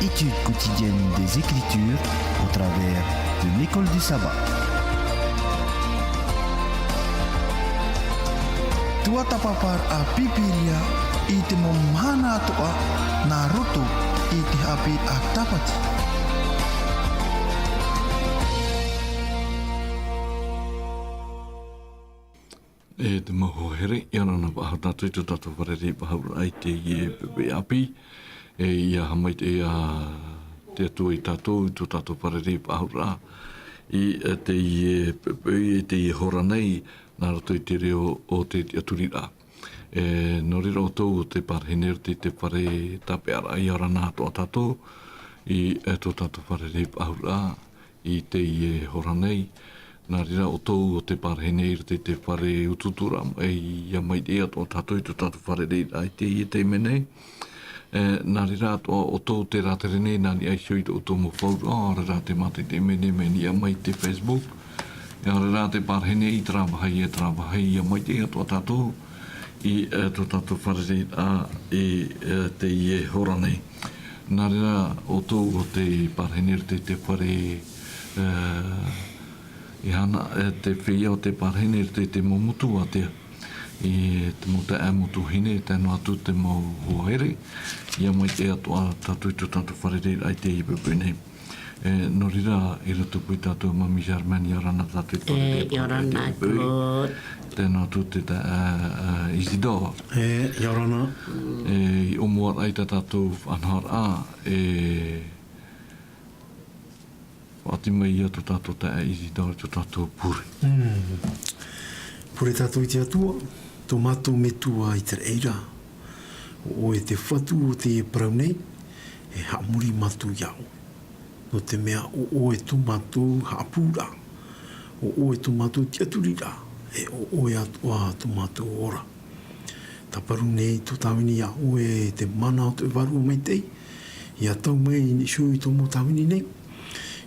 Étude quotidienne des Écritures au travers de l'école du sabbat. Tua tapapar a pipiria i te momhana atoa na roto i te hapi a tapati. E te maho here, i ana na paha tatu i te tatu wharere pahaura ai te ie pepe api. E ia hamait e a te atua i tatu i te tatu wharere pahaura. I te ie pepe, i te ie hora nei, nā rato i te reo o te aturira. E no rira o tau o te parhener te whare tape ara i ara nā toa tatu. I tō tatu wharere pahaura, i te ie hora nei. Nā rira o tau o te parhene i te whare ututura e ia mai ea tō tātou i tō tātou whare reira i te i te mene. Nā rira o tau te rātere nei nāni ai shui o tō mo whauru, rira te mate te mene meni ia mai te Facebook. Rira te parhene i trāwahai ia mai ea tō tātou i tō tātou whare reira i te i hora nei. Nā rira o tau o te parhene i te whare i hana te whia o te parhene te momutu a tea. I te mo te amutu hine, tēnu atu te mo hoere. Ia mai te atua tatu i tu tatu wharere ai te ipepe nei. No rira, i rato pui tatu mami Jarmani, i orana tatu i wharere. I orana, Claude. Tēnu atu te Isidore. I orana. I omua ai te tatu anhar a. Ati mai ia tō tātou te Isidore, tō tātou puri. Pure tātou i te atua, tō mātou me tua i te eira. O e te whatu o te parau nei, e haamuri mātou iau. No te mea o e tō mātou haapura. O e tō mātou te aturira. E o e atua tō mātou ora. Tā paru nei tō tāwini ia o e te mana o te waru o mai tei. Ia tau mai ni shui tō mō tāwini nei.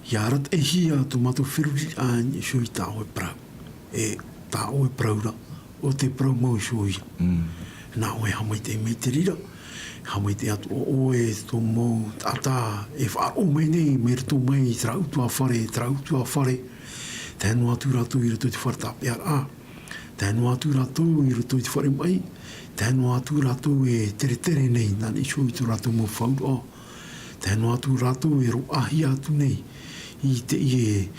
Ia arat e hia tō mātou whiruri a ni shui tā oe prau. E tā oe praura o te prau mau shui. Nā oe hamai te mei te rira. Hamai te atu o oe tō mau tātā e whaaro mai nei me rato mai trautua whare. Tēnu atu rato i rato i te whare tāpea a. Tēnu atu rato i rato i te whare mai. Tēnu atu rato e tere nei nani shui tō rato mau whauro. Tēnu atu rato e ro ahi atu nei. I te e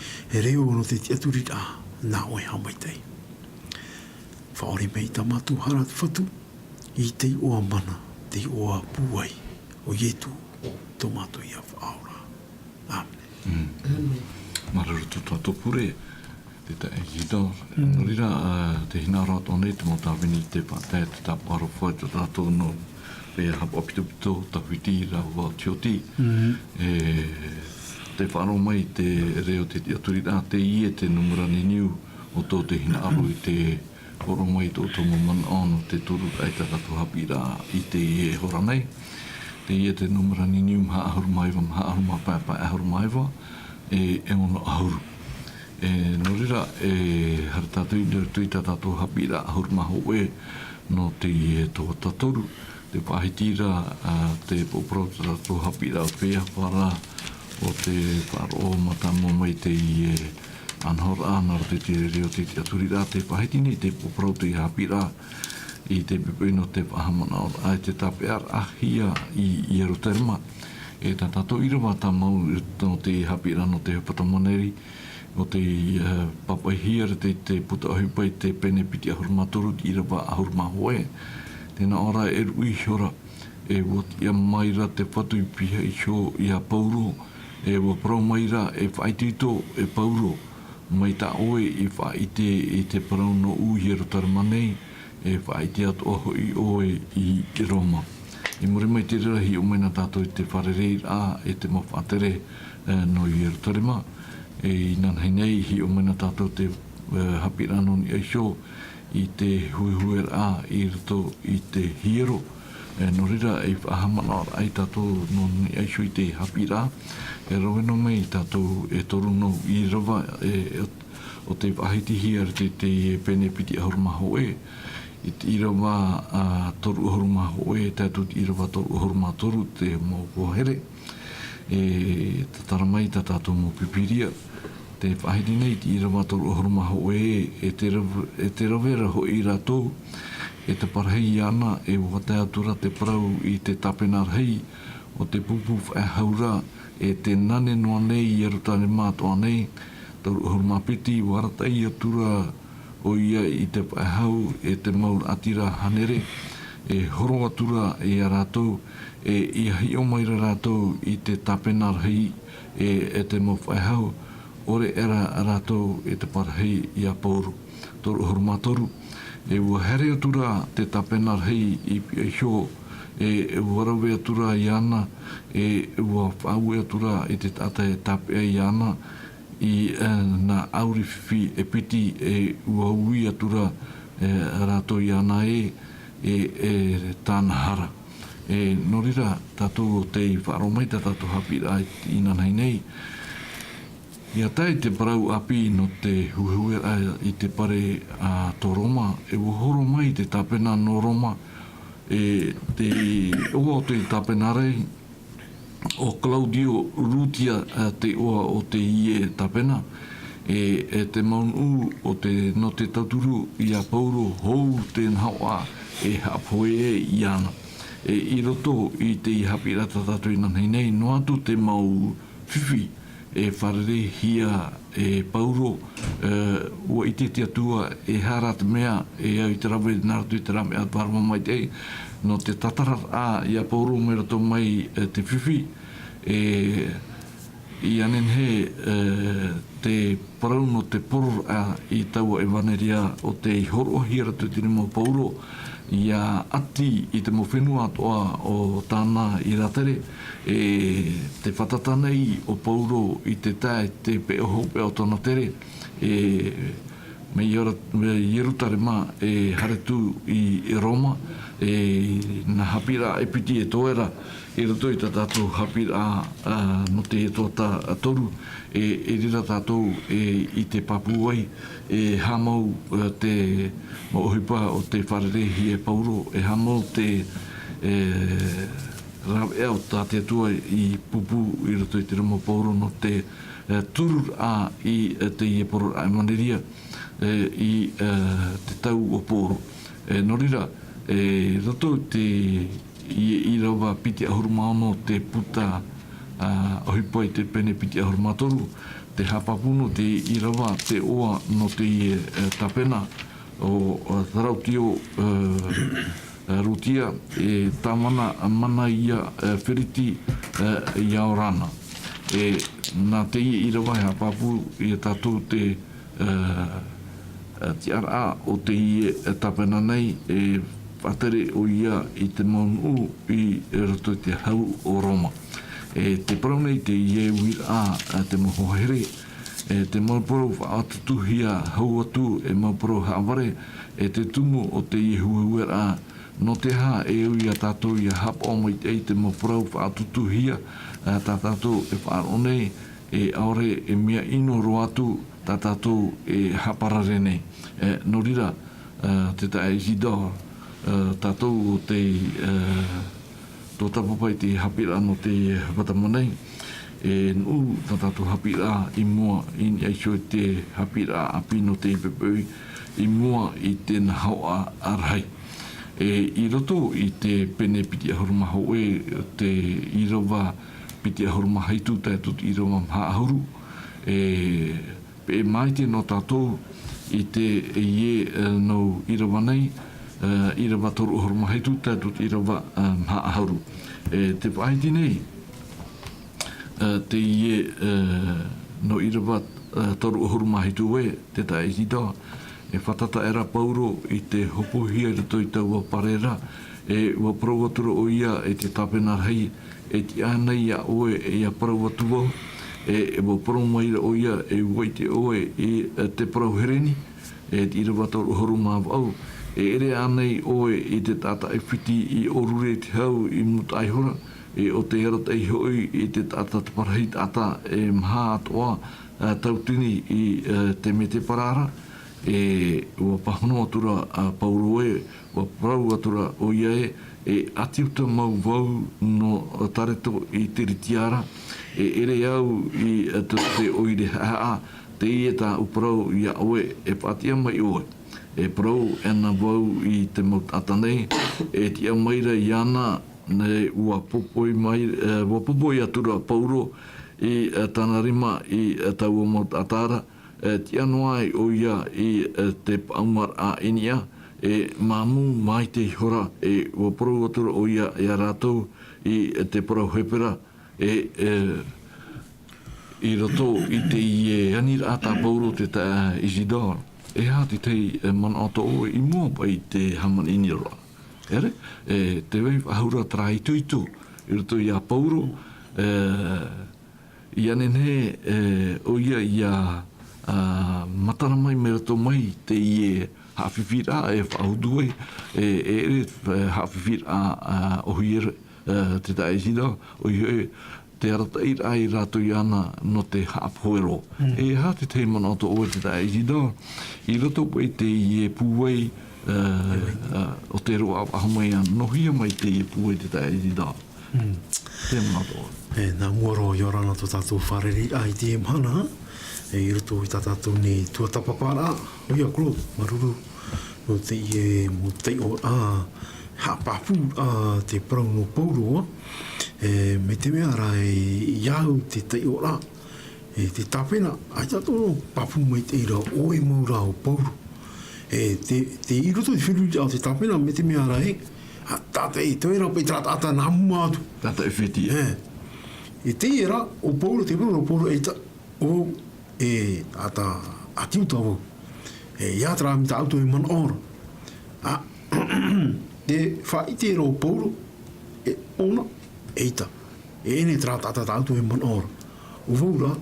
reo no te aturira, nā oe hamai tei. Whaore mei ta mātu hara te whatu, i te oa mana, te oa puai, o ietu, tō mātu ia whaora. Amen. Mararu tō tātou pure, te ta e hida. No rira, te hina rato nei, te mō tāwini te pātai, te tāpu aro whai tō tātou no rea hapa apitopito, tawhiti, rau tioti. Te wharo mai te reo te aturira, te ie te numurani niu o tō te hina aro i te horo mai tō tō mamana ono te turu ai te ratu hapira i te ie hora nei. Te ie te numurani niu mha ahuru maiwa, mha ahuru mapaipai ahuru maiwa, e ono ahuru. No rira, hara tātou i tui tā tātou hapira ahuru maho e no te ie tō tatoru, te pahitira, te popro tātou hapira o pēha whara, o te wharo matamo mai te i anhor ānara te reo te aturira te pahitini, te poprautu i hapira i te pepino te pahamana o ai te tapear ahia i Eroterma. E tā tātou irawa tā mau no te hapira no te hapatamaneri, o te papaihia te puta ahupai te pene piti ahurumatoru, i irawa ahurumahoe. Tēnā ora e rui hiora, e wot ia maira te whatu i piha i sho i a pauro, e wa parau maira e whaitito e pauro mai ta oe i whaite i te parau no uhi Erotarama nei e whaite atu oho i oe i Roma. I muri mai te rirahi o mena tātou i te wharerei a e te mawhatere no i Erotarama e nanhei nei hi o mena tātou te hapirano ni aisho i te huihuer a i rato i te hiero. No rira e whahamana ai tātou no ni aisho i te hapira. E raweno mei tātou e toru no i rawa o te wahiti hia te pene piti ahurmaho e. I te irawa toru ahurmaho e, tātou i rawa toru ahurmaho toru te mō pohere. tataramai ta tātou mō pipiria, te whahiri nei ti ira watoru horoma ho e te rawera ho i rātou, e te parahei ana e wate atura te parau i te tapena rei o te pupu e haura e te nane noa nei i arutane mātoa nei, tauru horoma piti waratai atura o ia i te hau e te maur atira hanere, e horo atura e a rātou, e i ahi o maira rātou i te tapena rei e te mau whaihau, ore era rātou e te parahei i a pauru, toru horomatoru, e ua here atura te tapena rei i pia hio, e warawe atura i ana, e ua whaue atura i te tata e tapea i ana, i na auri whiwhi e piti e ua ui atura rātou i ana e tāna hara. E norira tātou te i whaaromai tātou hapi ai i nanai nei. Ia tai te parau api no te huhue i te pare a tō Roma, e ua horo mai te tapena no Roma, e te oa o te tapena rei, o Claudio Rutia te oa o te ie tapena, e te maunu o te no te tauturu i a pauro hou te nhaua e hapoe i ana. E i roto i te i hapi rata tātou i nanei nei, no atu te mau whiwhi e wharere hia e pauro ua i te atua e harat mea e au i te rawe naratu i te rame at parma mai te no te tatarat a i a pauro me roto mai te whiwhi i anen he te parau no te poror a i taua e waneria o te horo hira tu tini mo pauro i a ati i te mo whenua atoa o tāna i ratere te whatatanei o pauro i te tae te peoho peo tona tere me ierutare ma haretu i Roma na hapira e piti e toera e rato i tātou hapira no te toata toru e rira tātou i te papuai hamau te mauhipa o te wharerehi e pauro hamau te rau eo tāte atua i pupu i rato i te ramo pauro no te turur a i te ie poro a maneria i te tau o poro norira rato te i rawa piti ahurumano te puta ohipa i te pene piti ahurumatoru te hapapuno te i rawa te oa no te ie tapena o tharautio rutia tamana mana ia whiriti i aorana nā te i rawa he hapapu i tātou te tiara o te ie tapena nei whatere o ia i te maunu i rato te hau o Roma. Te parau nei te ie uira te mohohere, te mauporo whaatutuhia hau atu e mauporo haaware, te tumu o te ie huahuera no te ha e ui a tātou i a hap o mai te mauporo whaatutuhia tātou e whaarone aore e mea ino roatu tātou e haparare nei. No rira te tae Isidore tātou o te tō tapapai te hapira no te watamanei nuu tātou hapira i mua i aisho te hapira api no te ipepui i mua i te nahaua arhai i roto i te pene piti ahuruma te irawa piti ahuruma haitu tātou irawa mha ahuru pe mai te no tātou i te ie no irawa nei irawa toru ahuruma haitu tātou irawa mha ahuru te whaiti nei te ie no irawa toru ahuruma haitu te ta Isidore whatata era pauro i te hopohia rato i taua parera ua parauatura o ia te tapena rei ti anei a oe a parauatua ua paraumaira o ia waite oe te parauhereni ti irawa toru ahuruma au ere anei oe i te tata e whiti i orure te hau i muta aihora o te erata i hoi i te tata te parahit ata mha atoa tautini i te me te parara ua pahono atura pauroe ua parau atura o ia atiuta mau vau no tareto I te ritiara, ere au I te oire haa, te ie tā uparau ia oe patia mai oe. Parau ena vau I te mautatanei, tia maira I ana ne ua popoi mai, ua popoi atura pauro I tāna rima I taua mautatara, tia noai o ia I te paumar a enia, mamu mai te hora, ua parau atura o ia rātou I te parau hepera, I roto I te ie anira ata pauro te ta Isidore. Hati te mana ato o I mua pa I te haman inira. Ere? Te wei ahura trai tuitu. I roto ia pauro. I anene o ia matara mai me roto mai te ie hawhiwhira whaudue. Ere hawhiwhira o hiere te ta Isidore. O hiere te arata I rato I ana no te haphoero. Hati te mana ato o te ta Isidore. I roto pai te ie puwei o te roa ahumai an nohia mai te ie puwei te ta Isidore. Te mana ato o. Nā muaro I orana to tātou whareri ai te mana. I roto I tātou ni tuatapapara. Oia klo, maruru. No te ie mo te o hapapu te parau no pauroa. Me te mea rai iau te te ora, te tapena, ai tato papu mai te ira oe maura o pauru. Te iroto I whiru au te tapena, me te mea rai, tata te ira pe tata nā muatu. Tata whiti. Te ira o pauru, te pauru o pauru eita, o ata atiuta o. Ia tra mi ta auto man ora. Te whai te ira o pauru, ona, eita. Ene tratata auto man ora. O voura,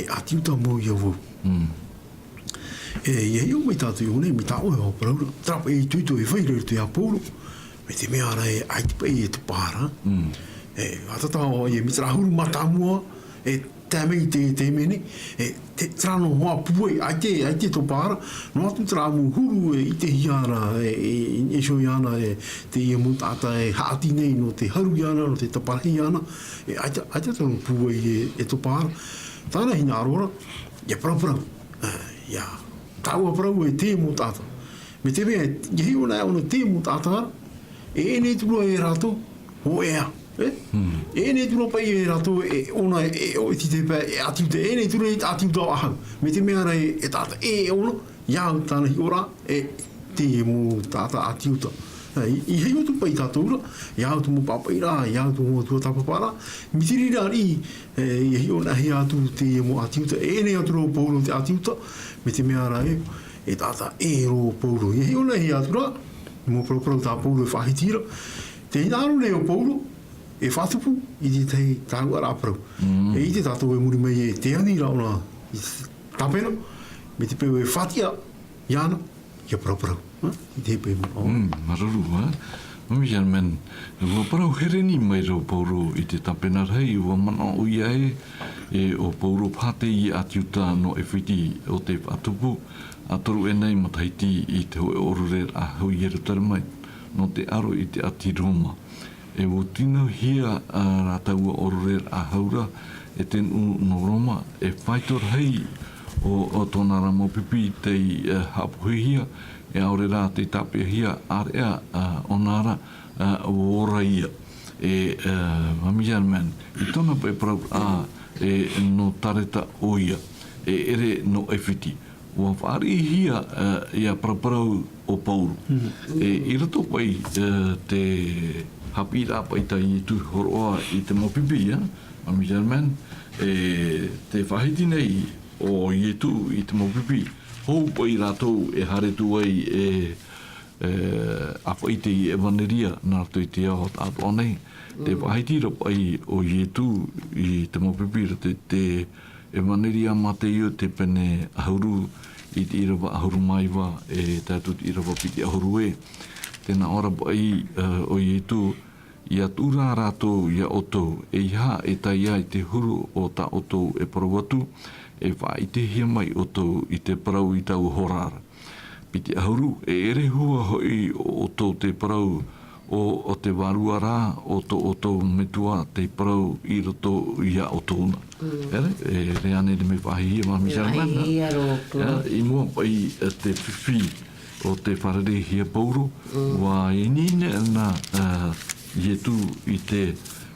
atiuta mo ia vou. Ia iau mai tātou ione, mi tā oe o paraura. Trapa tuito whaire te a pōro. Me te mea rai, ai te pai te pāra. Atata o mi trahuru matamua, tēmei te mene, te trano hoa puai, ai te to pāra. No atu tramu huru I te hiara, so iana, te ia mutata haati nei no te haru iana, no te taparahi iana. Ai te tono puai to pāra. Tāna hina arora, ia parau. Ia, tāua parau te mutata. Me te mea, ia hiu nā ono te mutata, ene tūrua rato, o ea. Ene tūrua pai rato, ona o iti te pē, atiuta, ene tūrua atiuta o ahau. Me te mea rei, tata, ono, iau tāna hi ora, te mutata atiuta. I hei otu pai tātoura, iau tu mo papaira, iau tu mo tuatapapara, mitiri rari, I hei ona hei atu te mo atiuta, ene atu ro pauro te atiuta, me te mea rai, tata ro pauro. I hei ona hei atu ra, mo parau tā pauro whahitira, te hinaru nei o pauro, whatupu, I te tei tāngua rāparau. I te tātou muri mai te ani rauna, I tapena, me te peo whatia, iana, ia parau. I te peo maruru, Mami Jarman, ua parau hereni mai rau pauro I te tapena rei, ua mana o ia o pauro pate I atiuta no whiti o te atupu, atoru nei mataiti I te hoe orure a hui erutara mai, no te aro I te ati Roma. O tino hia rātaua orure a haura, tenu no Roma, whaitor hei o tōna ramo pipi te hapuhia, aore rā te tapehia area onara o ora ia. Mami Jarman, I tōna pai parau no tareta o ia, ere no whiti. Ua whaari hia ia paraparau o pauru. I rato pai te hapi rā pai tai I tu horoa I te mopipi, Mami Jarman, te whahiti nei o ietu I te mopipi. Hou pai rātou hare tu ai awhaite I vaneria nā rātou I te ao tātua nei. Te whaitira pai o ietu I te mopipira te vaneria mate iu te pene ahuru I te irawa ahuru maiwa tātut irawa piti ahuru Tēnā ora pai o ietu Ia tūrā rātou ia otou iha tai ai te huru o tā otou parawatu whaite hia mai otou I te parau I tau horara. Piti ahuru ere hua hoi o otou te parau o te waruara o to metua te parau I roto ia o tōna. E reane le me whahi ma Misalman. I mua pai te whiwhi o te wharere hia pauro, wa I nine ana I tu I te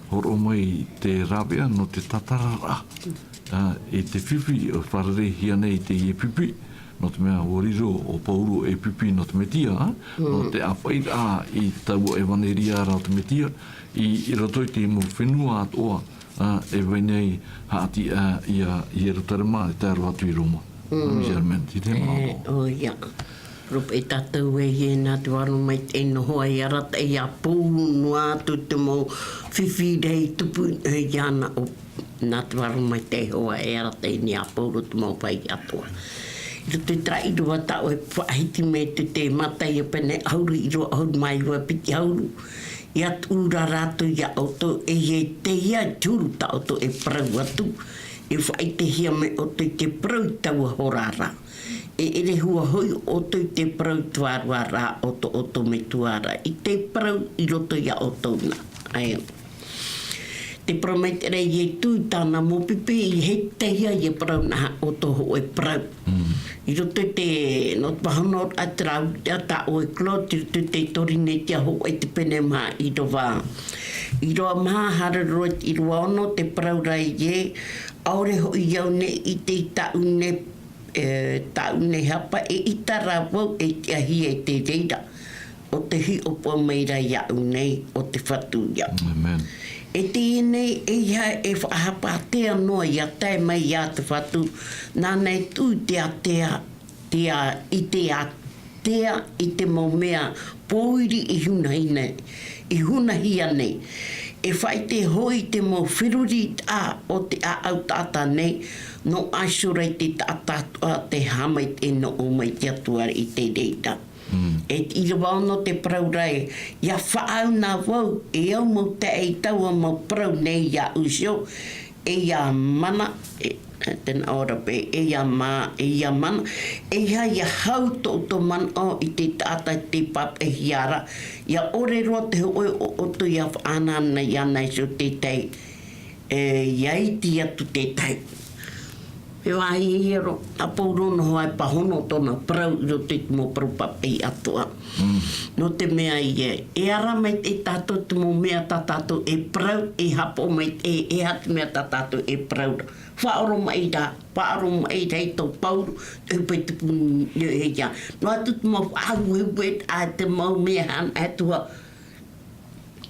horo mai te rabea no te tatarara. I te whiwhi o wharere hia nei te ie pipi, no te mea oriro o pauro e pipi no te metia, no te awhaira I tau e waneria ra o te metia, I roto I te mo whenua atoa, e weinei haati I rotarema e te aru atu I Roma. Misermen, ti te mao. O ia. Rup e tātou e he nā te waro mai te noho ai arata e a pūnu atu te mo whiwhi rei tupu e iana o nā te waro mai te hoa e arata e ni a pūru te mo pai atua. I te trai rua tau e whaiti me te matai e pene auru I roa auru mai rua piti auru. I atu ura rātu I a auto e he te ia tūru ta auto e prau atu. E whaite hia me auto I te prau tau horara. E ere hua hoi oto I te prau tuarua rā oto me tuara. I te prau I roto ia oto na. Ai. Te prometere I tui tāna mopipi I he tehia I prau na oto ho e prau. I roto te no pahano atrau te ata o e klo te torine te ho e te pene maa I roa. I roa maa hararo I roa ono te prau rai e. Aore ho I au ne I te taune taune hapa e itara wau e te ahi e te reira o te hi o po meira iau nei o te whatu iau. Amen. E te nei e ia e whahapa te anoa ia tae mai ia te whatu nā nei tū te atea I te atea I te momea pōiri I huna nei I huna hia nei e whai te hoi te mo whiruri o te au tata nei no asurei te tata te hamai te no o mai te atua I te reita. E I rawa no te praurai ia whaau nā wau e au mo te ei taua mo prau nei ia usio e ia mana tena ora pe e ia mana e ia hau to man o I te tata te pap e hiara ia ore roa te hoi o to ia whaanana ia nei so te tei ia iti atu te tei e wai hero a paurono hoa e pahono tona prau I roto I mo prau papi atua no te mea e ara mai te tato te mo mea tatato e prau e hapo mai e hati mea tatato e prau whaoro mai da I tō pauru te hupai te punu e ia no atu te mo whaau e a te mau mea han atua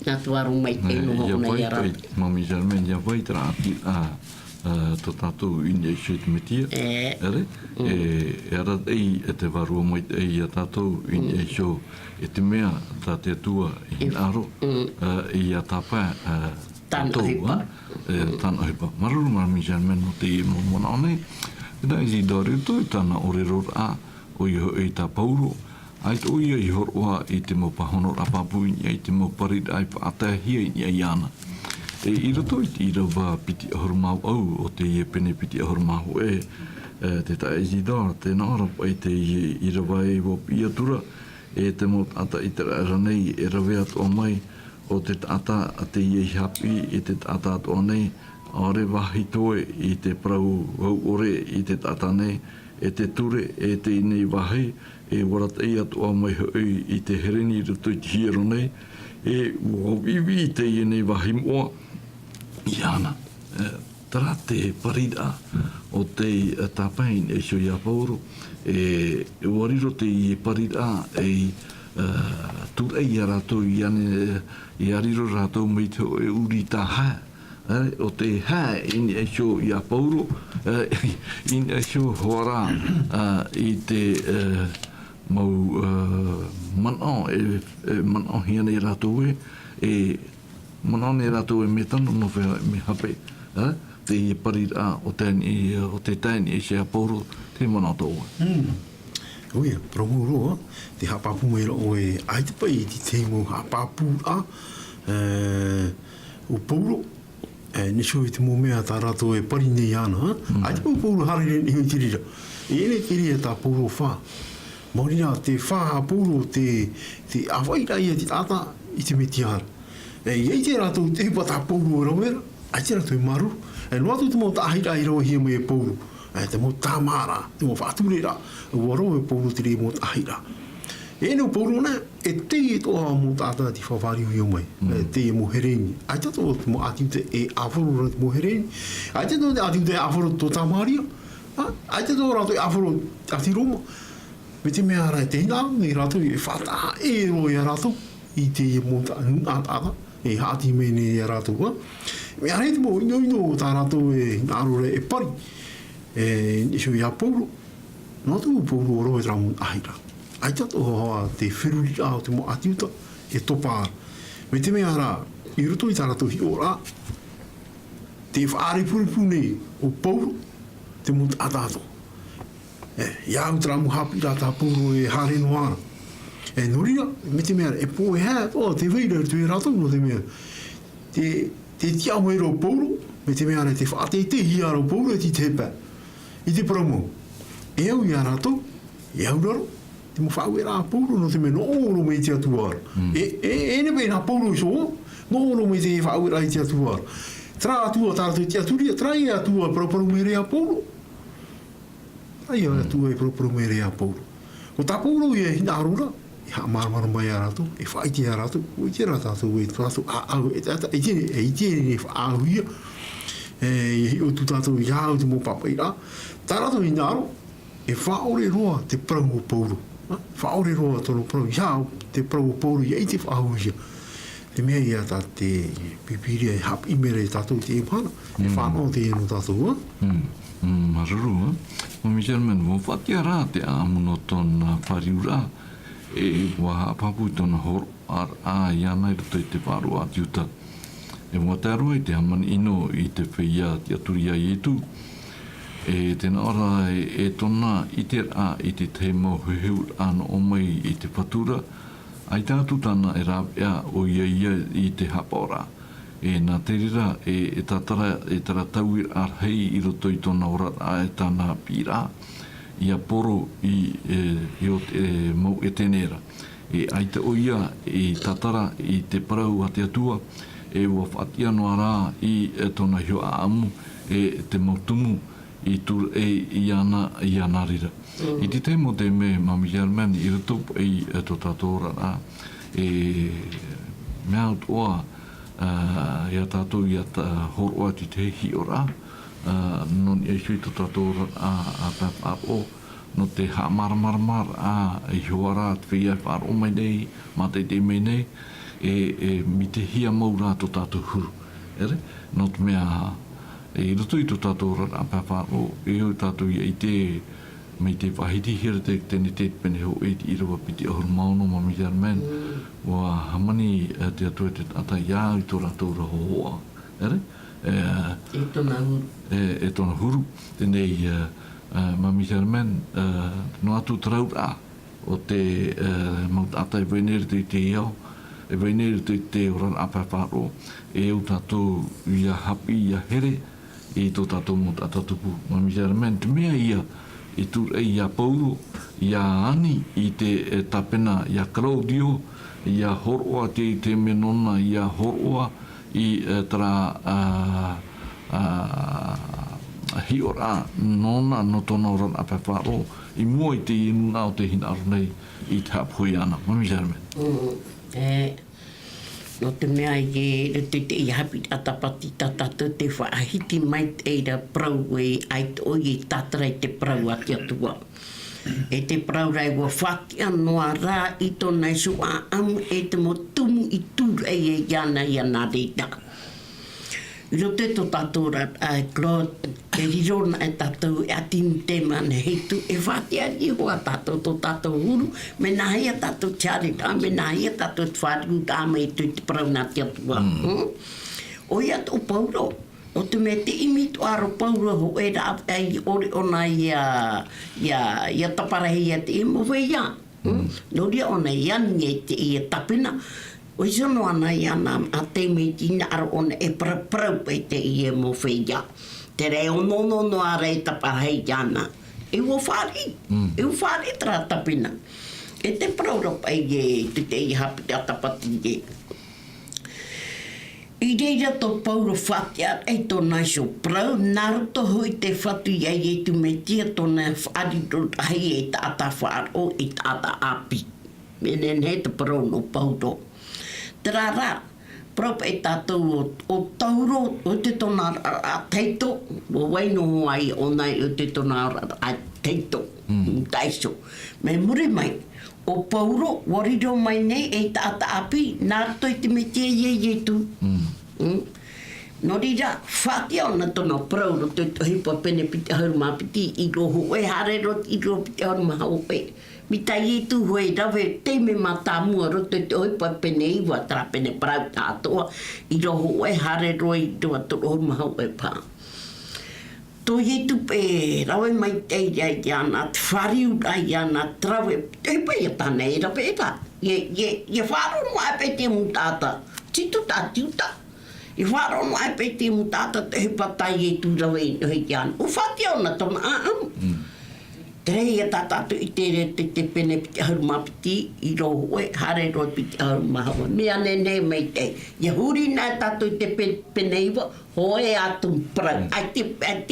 nā tuaro mai te noho na i ara Mami Germain, ia waitara ati to tātou I nei shit metia. Ere? E ara ei e te warua mai ei a tātou I nei show e te mea tā te atua I aro I a tāpā Tāna hipa. Tāna hipa. Maruru Mami Germain o te I mona anei. E da isi dore to I tāna orero a o iho e tā pauro. Ai to ia I horoa I te mo pahono rapapu I te mo parit ai whaatahia I iana. E I roto I rawa piti ahorumau au o te ie pene piti ahorumau te tae Isidora, te nāra pai te I rawa e wopi atura e te mo tata I te rara nei e rawe atoa mai o te tata a te ie hapi e te tata atoa nei aore wahi toe I te prau hau ore I te tata nei e te ture e te inei wahi e warat ei atoa mai hui I te hereni roto I te hiero nei e wawiwi te inei wahi moa Iana, tara te parida o te tāpain e sio ia pauro e wariro te I parida e turei a rātou iane I ariro rātou mei te o e uri tā ha o te ha in e sio ia pauro in e sio hoara I te mau manao manao hiane I rātou e Manane rātou e me tano no whea me hape. Te I parira o te taini e se a pauro te mana toa. Oia, promo roa, te hapapu me o e aitepa I te teimo hapapu o pauro. Nisho I te mo mea tā rātou e pari nei ana. Aitepa o pauro harire ni tirira. E ene tirira tā pauro whā. Maurina, te whā pauro, te awaira ia te tata, i te metiara. Iei te rātou te pata pouru o rawera, ai te rātou maru. Noa tu te mo tahira i roa hia mo e pouru. Te mo tāmara, te mo whāturera, waro e pouru te re mo tahira. No pouru na, te e toa mo tātana ti whawhari ui o mai. Te e mo hereni. Ai tato te mo atiu te e awhoro ra te mo hereni. Ai tato te atiu te awhoro tō tāmaria. Ai tato rātou e awhoro ati Roma. Me te mea rai te hina, me rātou e whata e roi a rātou. I te e mo tātana. E hāti mene e rātou. Me arei te mo ino tā rātou e nārore e pari. Iso i a pouru. Nā tu pouru o roe rāmu ahira. Ai tato hoa te whiruri ao te mo atiuta e topāra. Me te mea rā, i roto i tā rātou hi o rā. Te whaare puripune o pouru, te mo tātātou. Ia au tera mu hapi rā tā pouru e hare noara. Norira, me te mea, e pō e hea, te veira tu e rātou no te mea. Te tia moe ro pouru, me te mea te whaate te hia ro pouru e ti te pā. I te promo. E au i a rātou, e au raro, te mo whau e rā pouru no te mea no oro me te atuara. E ne pēnā pouru i so, no oro me te whau e rā i te atuara. Tra atua tātou te aturia, tra i atua proparu me rea pouru. Tra i atua e proparu me rea pouru. O tā pouru i e hina arura, e haa maramara mai a rātou, e whaiti a rātou, o i te rā tātou e tātou au, e tēne ne whaahuia, e o tu tātou i hau te mō papai rā. Tā rātou i nāro, e whaore roa te prau o pouru. Whaore roa tono prau, i hau te prau o pouru, i te whaahuia. Te mea ia tā te pipiria e hap imere tātou te e pana, e whanau te eno tātou. Maruru, Mami German, mo whatia rā te āmuno tōna whariura, e waha papu tōna horo ar i ana i roto i te whāro atiuta. E mua te aroa i te hamani ino i te whia te aturia i etu. E tēnā ora e tōna i te rā i te te mau heheu ana o mai i te whatura. Ai tātu tāna e rāpea o ia i te hapora. E nā te rira e tātara e tara tauir ar hei i roto i tōna ora a e tāna pira. Ia poro i o te mau e tēnera. E ai te oia i tātara i te parau a te atua. E ua whatia noa rā i tōna hio a amu e te mautumu i tur i ana rira. I te te mo te me Mami German i roto i tō tātou ora rā. E mea utoa ia tātou ia horoa ti te hi ora. Non e sui tō tātou ora a pēpāpo. No te ha maramaramar i hoara te whia whāro mai nei, mātei te mei nei. E mi te hia maura tō tātou huru. Ere? No te mea i roto i tō tātou ora a pēpāpo. E hau tātou ia i te mei te whahiti hira te tēne te pene ho e te irawa piti ahuru maono Mami German. Wa hamani te atua te ata ia i tō rātou raho hoa. Ere? E tōna huru. E tōna huru. Tēnei Mami German, no atu tarau rā o te maut ata e waineri te te iau. E waineri te te oran apaparo. E au tātou ia hapi ia here i tō tātou maut ata tupu. Mami German, te mea ia i tur e ia Paulo, ia Ani, i te tapena, ia Claudio, ia horoa te menona, ia horoa i tara hiora nona no tōna oran apaparo, i mua i te inuna o te hina aru nei i te hapui ana. Mami German. No te mea i te i hapi atapati tātātou te whaahiti mai te eira prau e ai te oi i tātara i te prau ati atua. E te prau rai wa whakia noa rā i tōna isu a amu e te mo tumu i tūra e iana i ana reita. I rote tō tātou rā Claude, e hirona e tātou e atinu te mana heitu, e whatia i hoa tātou tō tātou huru, me nā hea tātou tiare rā, me nā hea tātou te whāriku tā mai tui te parau nā te atua. O ia tō Paulo, o te me te imi tu aro Paulo ho e rā ai ore ona ia taparahi a te imo whea. No ria ona ia nge te ia tapina. O isono ana i ana a te mei tina aro ona e praprau pei te ie mo whea. Te rei ono a rei tapahei ana. E wo whari. E wo whari tra tapina. E te praura pai e te i hapi te atapati e. I reira tō pauro whatia e tō naiso prau, nāru tō hui te whatu iai e tu me tia tōna whaariro hei e tāta whaaro e tāta api. Menen he te prau no pauto. Te rara, prau e tātou o tauro o te tōna a teito, o waino ai o nei o te tōna a teito, taiso. Me muri mai, o pauro, wariro mai nei e tāta api, nāru tō i te me tia iai e tu. No rira, whātia ona tōna prauro te hipa pene piti hauruma piti I roho e harero I roho piti hauruma hau e. Mita I tu hoi rawe te me mata mua roto te hipa pene iwa tara pene prau tātoa I roho e harero I roho tō hauruma hau e pā. Tō i tu pe rawe mai te iai ana, te whariu ai ana, trawe, te hipa I tāna e rawe e tā. Ye whāro mai pe te mutata, titu tā tiuta. I whāro no ai pe te mutata te hipatai e tū rawe I hei kiana. U whātia ona tōna aam. Te rei e tātātu I te pene piti hauruma piti I roho e hare roi piti hauruma hawa. Mea ne mei te. Ia huri nā tātu I te pene iwa, hoe atu prau. Ai te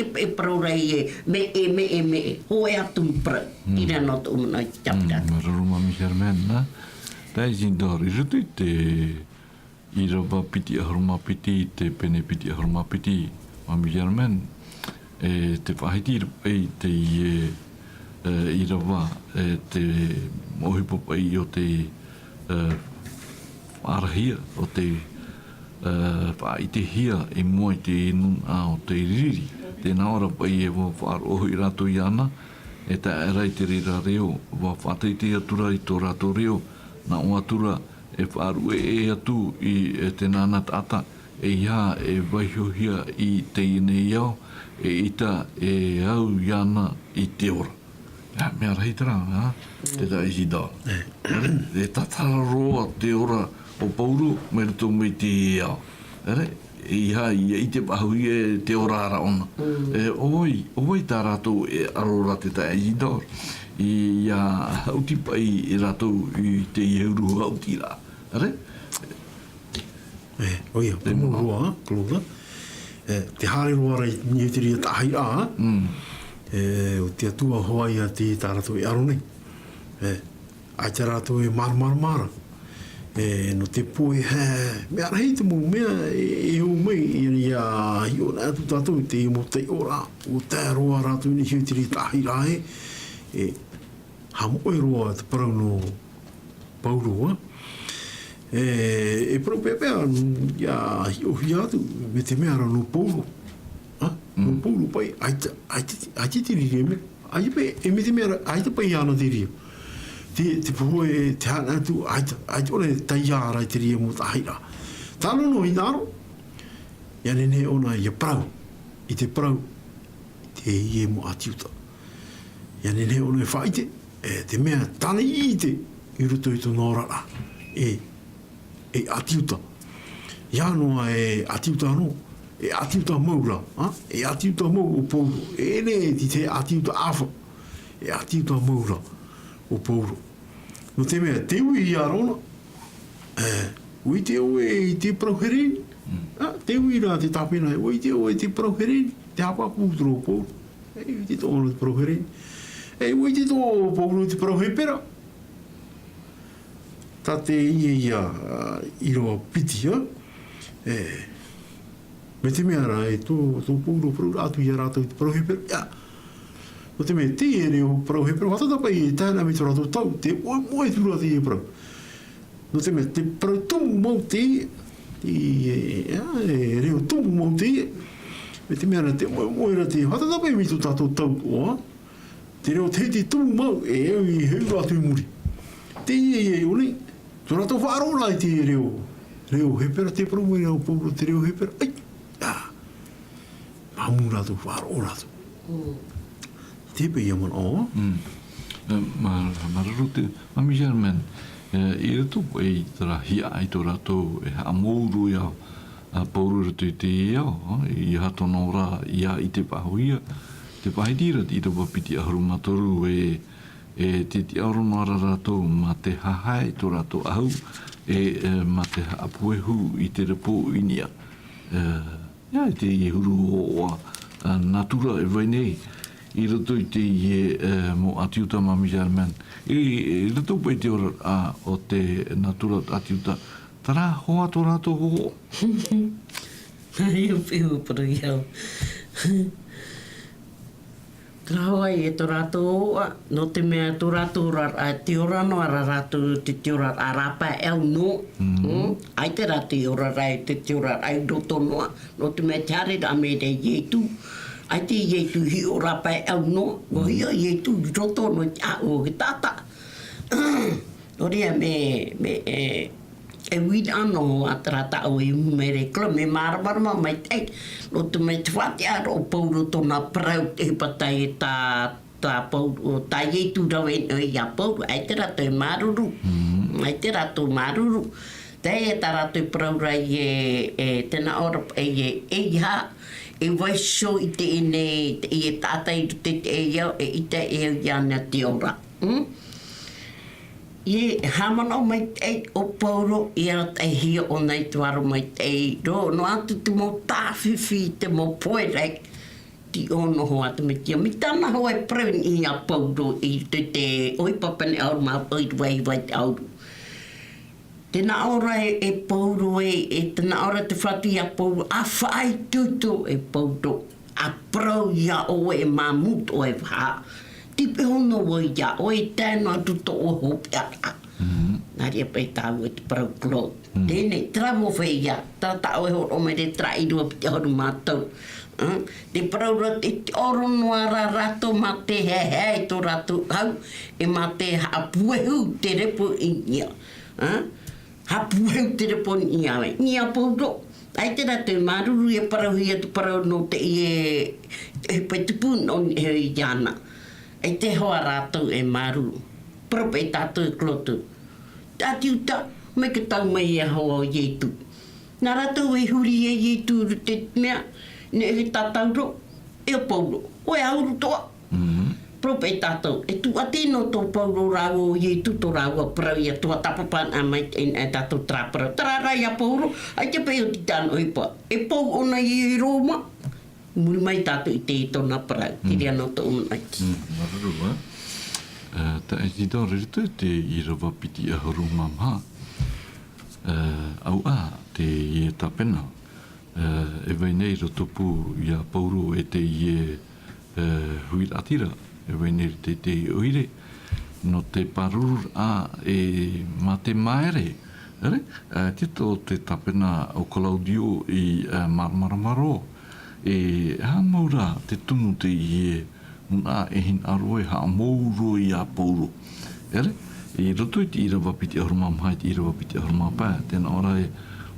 e prau rei e me e. Hoe atu prau. Ira no tō umana I te tapirata. Mararuma mi Herman, na? Tai zindori, rutu I te I rawa piti ahuruma piti, te pene piti ahuruma piti, mami German, te whahiti pai te I rawa, te mohipo pai o te wharahia, o te whaitehia e mua I te nun a o te riri. Tēnā ora pai e wā whaaroho I rato I ana, e ta erai te rira reo, wā whāteite atura I tō rato reo, na o atura, e whaaru e atu I te nana tata e ia e waihiohia I te ine iau e ita e au iana I te ora. Mea rahi tara, te ta isi da. E tatara roa te ora o pauru me ruto me te iau. E ia I te pahui e te ora ara ona. Oi tā rātou e arora te ta isi da. Ia hauti pai I rātou I te iheuru hauti rā. Are? Oia, kumu roa, kloda. Te hare roa rei niutiri a tahai a. O te atua hoa ia te tārato I aro nei. Ai te rātou e mara. No te poe, mea rei te mō mea e o mei ia I o nā tu tātou te I mo te ora. O te roa rātou ni niutiri a tahai rā e. Hamoe roa te parau no pauroa. E propria ia hi atu me te mea no polo no polo pai ai te tiri me ai pe e me te mea ai te pai ana tiri te poe te hana tu ai ole tai ara te ri mo tai ra talo no inaro ia ne ona ia prau I te prau te ie mo atiuta ia ne ona faite te mea tana I te I ruto I tō nora e atiuta. Ia noa e atiuta anō, e atiuta maura, e atiuta mau o pouro, e ne te atiuta awha, e atiuta maura o pouro. No te mea, te ui I arona, ui te ue I te prauhereni, te ui rā te tāpena, ui te ue te prauhereni, te hapa pūtro o pouro, ui te tōna te prauhereni, ui te tō pouro te prauhepera, tā te ia I roa piti, me te mea rā e tō pūro atu I rātou te prauhepera, no te mea te e reo prauhepera, watata pai e tāna me tō rātou tau, te moe tura te e prau. No te mea te prau tumu mau te e reo tumu mau te me te mea rā te moe rā te, watata pai me tō tātou tau, te reo te tumu mau e au I heu rātou muri. Te e olei, tō rātou whaarola I te reo hepera, te prau e reo pōpro te reo hepera, mamu rātou whaarola rātou. Te pe ia mana Mararu te, mami German, I rato e tara hia ai tō rātou e ha mouru iau, pauru rato I te iau, I hato nora ia I te pahuia, te pahitira I te wapiti ahuruma toru e te oro mara rātou ma te hahai tō rātou ahu, ma te apuehu I te repo inia. Ia, te I huru o natura e vai nei, I rato I te mo atiuta mami jarman. I rato pai te ora o te natura atiuta, tara hoa tō rātou ho. Iu piu paru iau. Tara hoa I tō rātou hoa, no te mea tō rātou te ora no ara rātou te ora a rapa au no. Ai te rā te ora rai te ora ai roto noa, no te mea te hare rā me te ietu. Ai te ietu hi o rapa au no, o hia ietu roto no te a o ki tata. O rea e wīt anō a tarata au e umere kla me maramarama mai tei no te mai te whate ara o pauro tōna parau te patai e tā pauro tā ietu rau e noi a pauro ai te rato e maruru ai te rato maruru tei e tā rato e paraura e tēnā ora e iha e waiso I te ene I e tātai te e iau e ite e iana te ora Ie, hamanau mai tei o pauro, ia tai hia o nei tuaro mai tei ro. No atu te mo tāwhiwhi, te mo poerei, ti ono hoa te me tia. Mi tāna hoa e preun I a pauro I te oipapane auru maa oi wai te auru. Tēnā ora e pauro tēnā ora te whatu I a pauro, a whaai tutu e pauro, a prau ia o e mamut o e wha. Tipe hono o ia, o e tēnā tuto o hopi ara. Nā rea pai tāu e te parau klo. Tēnei, tra mo whai ia, tā tāu e horo me te tra I rua piti horu mātou. Te parau ra te oro noa ra rato ma te hei tō rato hau, e ma te hapuehu te repo I nia. Hapuehu te repo I nia wei. Nia pauro. Ai te rato maruru e parau hia te parau no te e pai tupu no e iana. Ai te hoa rātou e maru. Prope e tātou e klotu. Tātiuta, me ke tau mai e hoa o ietu. Nā rātou e huri e ietu te mea, ne e tātou ro, e o pauro. O e auru toa. Prope e tātou. E tu atino tō pauro rāu o ietu tō rāu a parau ia tua tapapana mai e tātou trāparau. Tararai a pauro, ai te peo ti tāno ipa. E pau ona I Roma. Muri mai tātou I te tōna parau, tiri anō tō unaiti. Maruru, ta e tito rito te I rawa piti a horu mamha. Au te I tapena. E vai nei rotopu I a pauru e te I huir atira. E vai nei te oire. No te paruru ma te maere. Tito te tapena o Claudio I Marmaramaro. E ha maura te tunu te I muna e hin aroe ha mauro I a pauro. Ere? E roto I te irawa piti ahuruma mai te irawa piti ahuruma pā. Tēnā ora e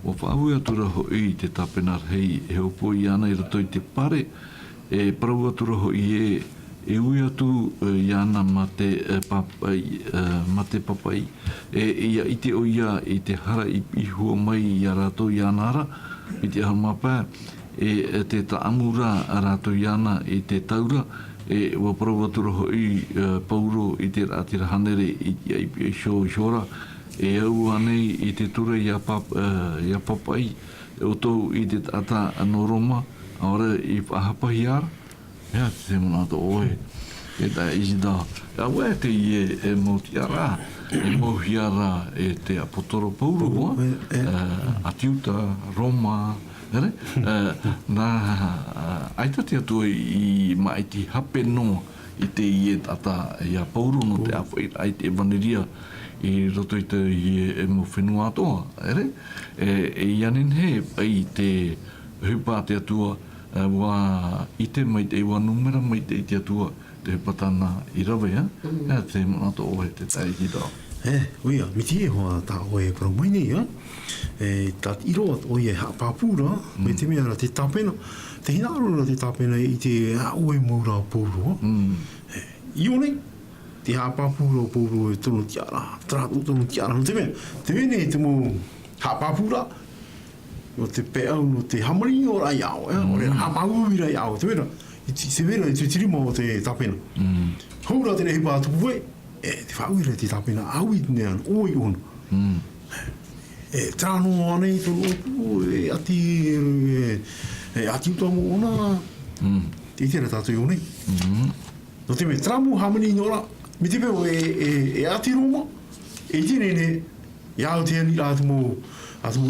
o whaau atura ho I te tapena rei e opo I ana I roto I te pare. E parau atura ho I e ui atu I ana ma te papai. Ia I te oia I te hara I hua mai I a rato I anara piti ahuruma pā. E te taamura a rātou iana I te taura e wa parawatura ho I pauro I te rātira hanere I shora e au anei I te tura I a papai e o tau I te tata no Roma aora I whahapahi ara ea te mona to oe e ta isida awe te I e mauti ara e mauhi ara e te apotoro pauro atiuta Roma Ere? Nā aitati atu I maiti hape no I te I e tata I a pauro no te awhai ai te vaneria I roto I te I e mo whenua atoa. Ere? E ianin he ai te hupa te atua wa I te mai te iwa numera mai te I te atua te hupatana I rawe. Ea te monato ohe te tai hita. Uia, miti e hoa tā oe parau mai nei, tā iro oe hapapura, me te mea ra te tāpena, te hina arora te tāpena I te oe maura pōro. Io nei, te hapapura pōro e tono tiara, trātu tono tiara, te mea nei te mō hapapura, o te peau no te hamari o rai au, o re hapapura rai au, te mea, I te vera I te tirima o te tāpena. Haura te nehi pātupu e, te whauira te tapena aui nean, oi ono. Trano anei tono otu, ati utamu ona, te itera tātou i onei. No te me tramu hamani nora, mi te peo ati roma, tine ne, iau te ani atu mo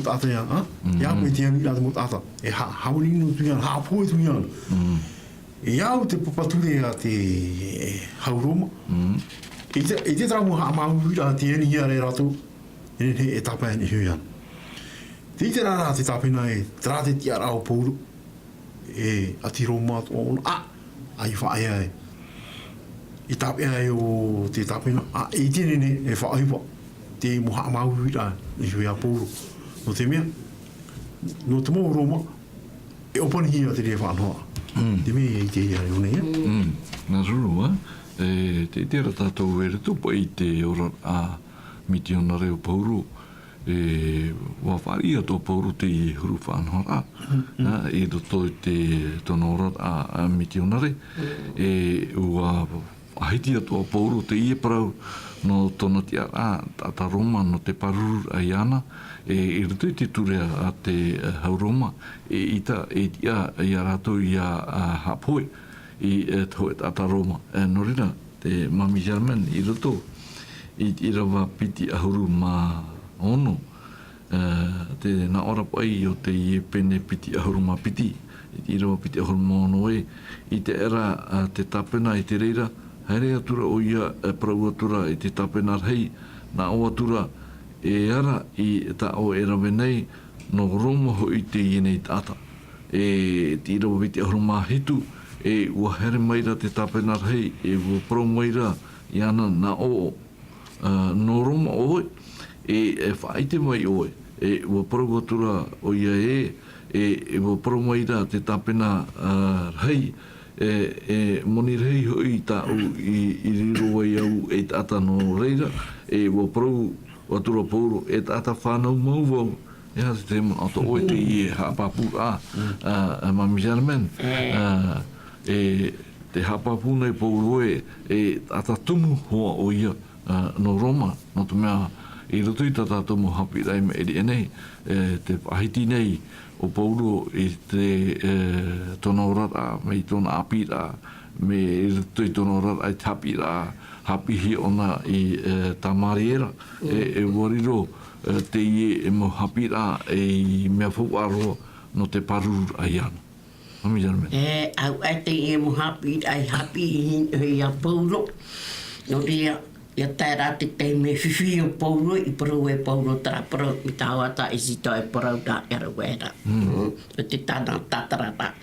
tata ia, iau me te ani atu mo tata, hamani no tu iana, hapoe tu iana. Iau te papature a te hauroma, te tramu hamahu ira te ani ia re rato, e tapa ani hui ana. Te ite rara te tapena tra te tia rao pouru, ati roma atu ona, ai whaia I tapea o te tapena, tine ne e whaaiwa, te moha amahu ira i hui a pouru. No te mea, no te mo roma, e opani hia te rea whanhoa. Te mea I te ia reo nei. Nā ruru, te tera tātou e retupa I te ora a miti ona reo pauru, wa wharia tō pauru te I huru whanhora, e roto te tono ora a miti ona re, ua ahiti atua pauru te I parau no tona tia ta Roma no te paruru ai ana, e roto I te turea a te hauroma, ita e tia I a rato I a hapoe, I tō e ta Roma. No rira, te Mami German I roto, I rawa piti ahuru ma ono, te na ora pai o te I pene piti ahuru ma piti, I rawa piti ahuru ma ono I te era te tapena I te reira, haere atura o ia parau atura I te tapena rei, na o atura e ara I ta o era venei, no Roma ho I te ienei tata. Te rawa piti ahuru ma hitu, ua here maira te tapena rei, ua parau maira I ana na o no Roma oe, whaite mai oe, ua parau atura o ia ua parau maira te tapena rei, moni rei hoi ta u I riro ai au e tata no reira, ua parau atura pauro, tata whanau mauvau, hea te man ato oe te I hapapu Mami German, te hapapu nei pauro tata tumu hoa o ia no Roma, no te mea I roto I tata tumu hapi rai me eri enei, te pahiti nei o pauro I te tono rata me I tona apira, me I roto I tono rata ai tapira, hapihi ona I tamariera, wariro te I mo hapira I mea fukaro no te paruru ai ana. Mami German. Au te I mo hapi ai hapi I a pauro, no ria, ia tēra te te me whiwhi o pauro I parau e pauro tara parau mi tāwata I sito e parau tā era wera. O te tāna tātarata.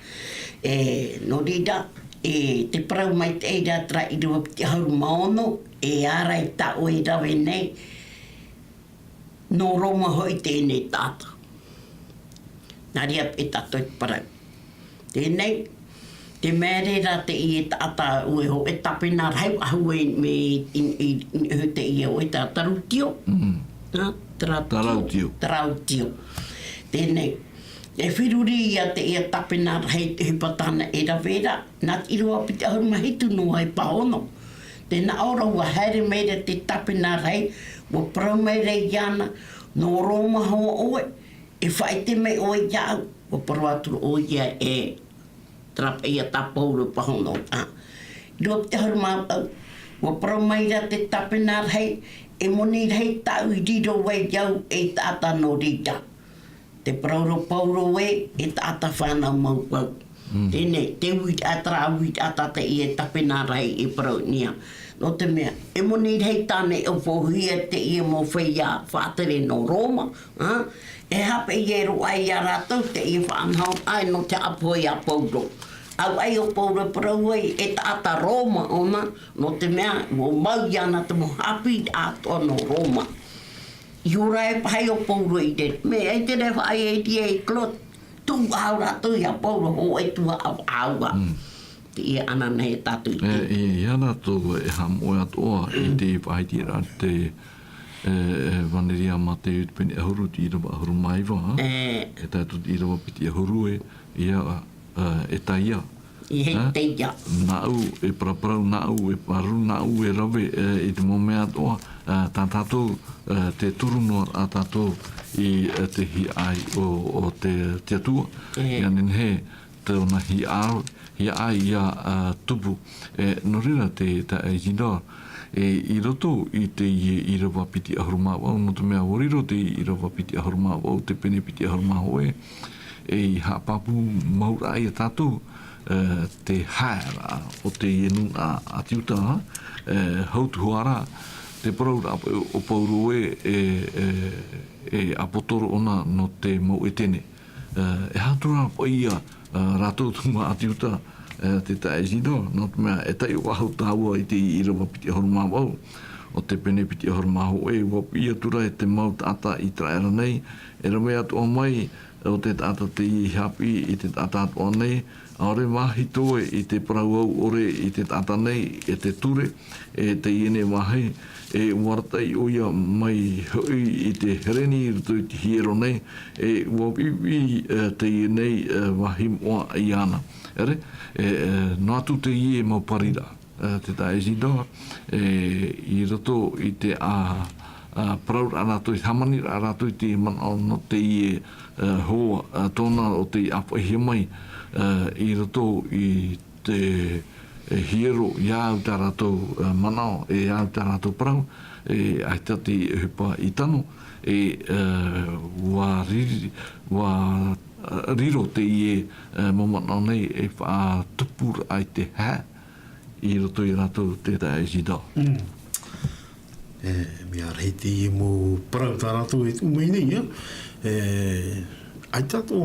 No rida, te parau mai te eira tara I rua piti hauru maono, ara I ta o I rawe nei, no Roma hoi tēnei tāta. Nā ria e tato I parau. Tēnei, te mērera te I e tata ue ho, e tapena rau ahue me te I o e tarutio. Tarautio. Tēnei, e whiruri ia te I a tapena rei te hupatana e rawera, nā irua piti ahuru mahitu no ai paono. Tēnā ora ua haere meira te tapena rei, ua parau meira I ana, no Roma hoa oe, e whaite mei oe iau, ua parau aturu o ia trapa ia ta pauro pahono. Rua te haru mātau, ua parau maira te tapena rei, e moni rei tau I riro wei iau e tata no rita. Te parauro pauro e tata whanau maupau. Tēnei, te wit atra wit ata te I e tapena rei e parau nia. No te mea, e moni rei tane o pohia te I mo whaia whātere no Roma. E hape I e ro ai a rātou te I whanau ai no te apoi a pauro. Au ai o pauro parau ai e tata Roma ona, no te mea, mo mau iana te mo hapi ato no Roma. Iura e pai o pauro I te, me e te rewa ai e ti e klot, tu au rātou I a pauro ho e tua au aua. Te I ana nei tātou I te. Ia rātou e hamoe atoa I te whaiti rā te waneria ma te utpeni ahuru ti irawa ahuru maiwa. E tātou ti irawa piti ahuru ia e taia I he Ha? te ia. Nau e praprau, nau e paru, nau e rawe i te momea toa tā tātou te turunoa a tātou i te hi ai o te atua. Ia nin he te ona hi ai ia tupu. No rira te e jindor. I roto i te i rawa piti ahuruma wau, no te mea horiro te i rawa piti ahuruma wau, te pene piti ahuruma hoe. E hapapu maura ai a tātou. Te haera o te ienu a tiuta hautuhuara te paraura o pauru e apotoro ona no te mau e tene hatura po ia ratou tunga a tiuta te tae zino no te mea e tai o ahutaua i te irawa piti ahoruma wau o te pene piti ahoruma ho wapi ia tura e te mau tata i traera nei e rawe atu o mai o te tata te i hapi i te tata atu o nei aore mahi toe i te parauau ore i te tata nei e te ture e te iene mahi e waratai o ia mai hui i te hereni rutu i te hiero nei e wapiwi te ienei mahi moa i ana ere no atu te ie mau parira te tae zidoa i roto i te praur arato i hamani arato i te mana no te ie hoa tōna o te apa hi mai i roto i te hiero iau tā rātou manao e iau tā rātou parau e aitati hupa i tano wa riro te ie momanao nei e wha tupur ai te hā i roto i rātou te tae zida. Mea rei te ie mo parau tā rātou e umei nei, ai tato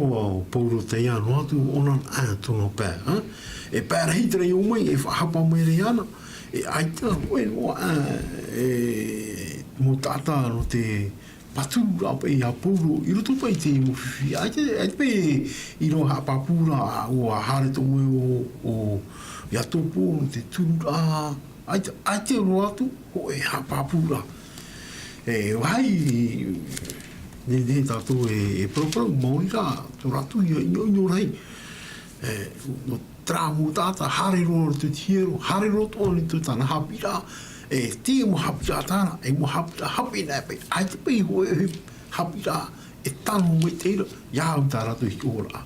pauro te ia no atu onan tono pē. E pēra hitere i umei e whahapa mai rei ana. E ai tato koe no mo tata no te patura pe i a pauro. I roto pai te mo whiwhi. Ai te pe i ro hapa pura o a hare to moe o ia topo no te tura. Ai te ro atu ko e hapa pura. E wai ne tātou e propau mauri rā, tō ratu i ino rei. No trāmu tāta, hare roa te tiero, hare roa tōni tō tāna hapi rā, tia mo hapi rā tāna, e mo hapi rā, hapi nā pe, ai te pei hoe hapi rā, e tano me teira, iau tā ratu hi ora.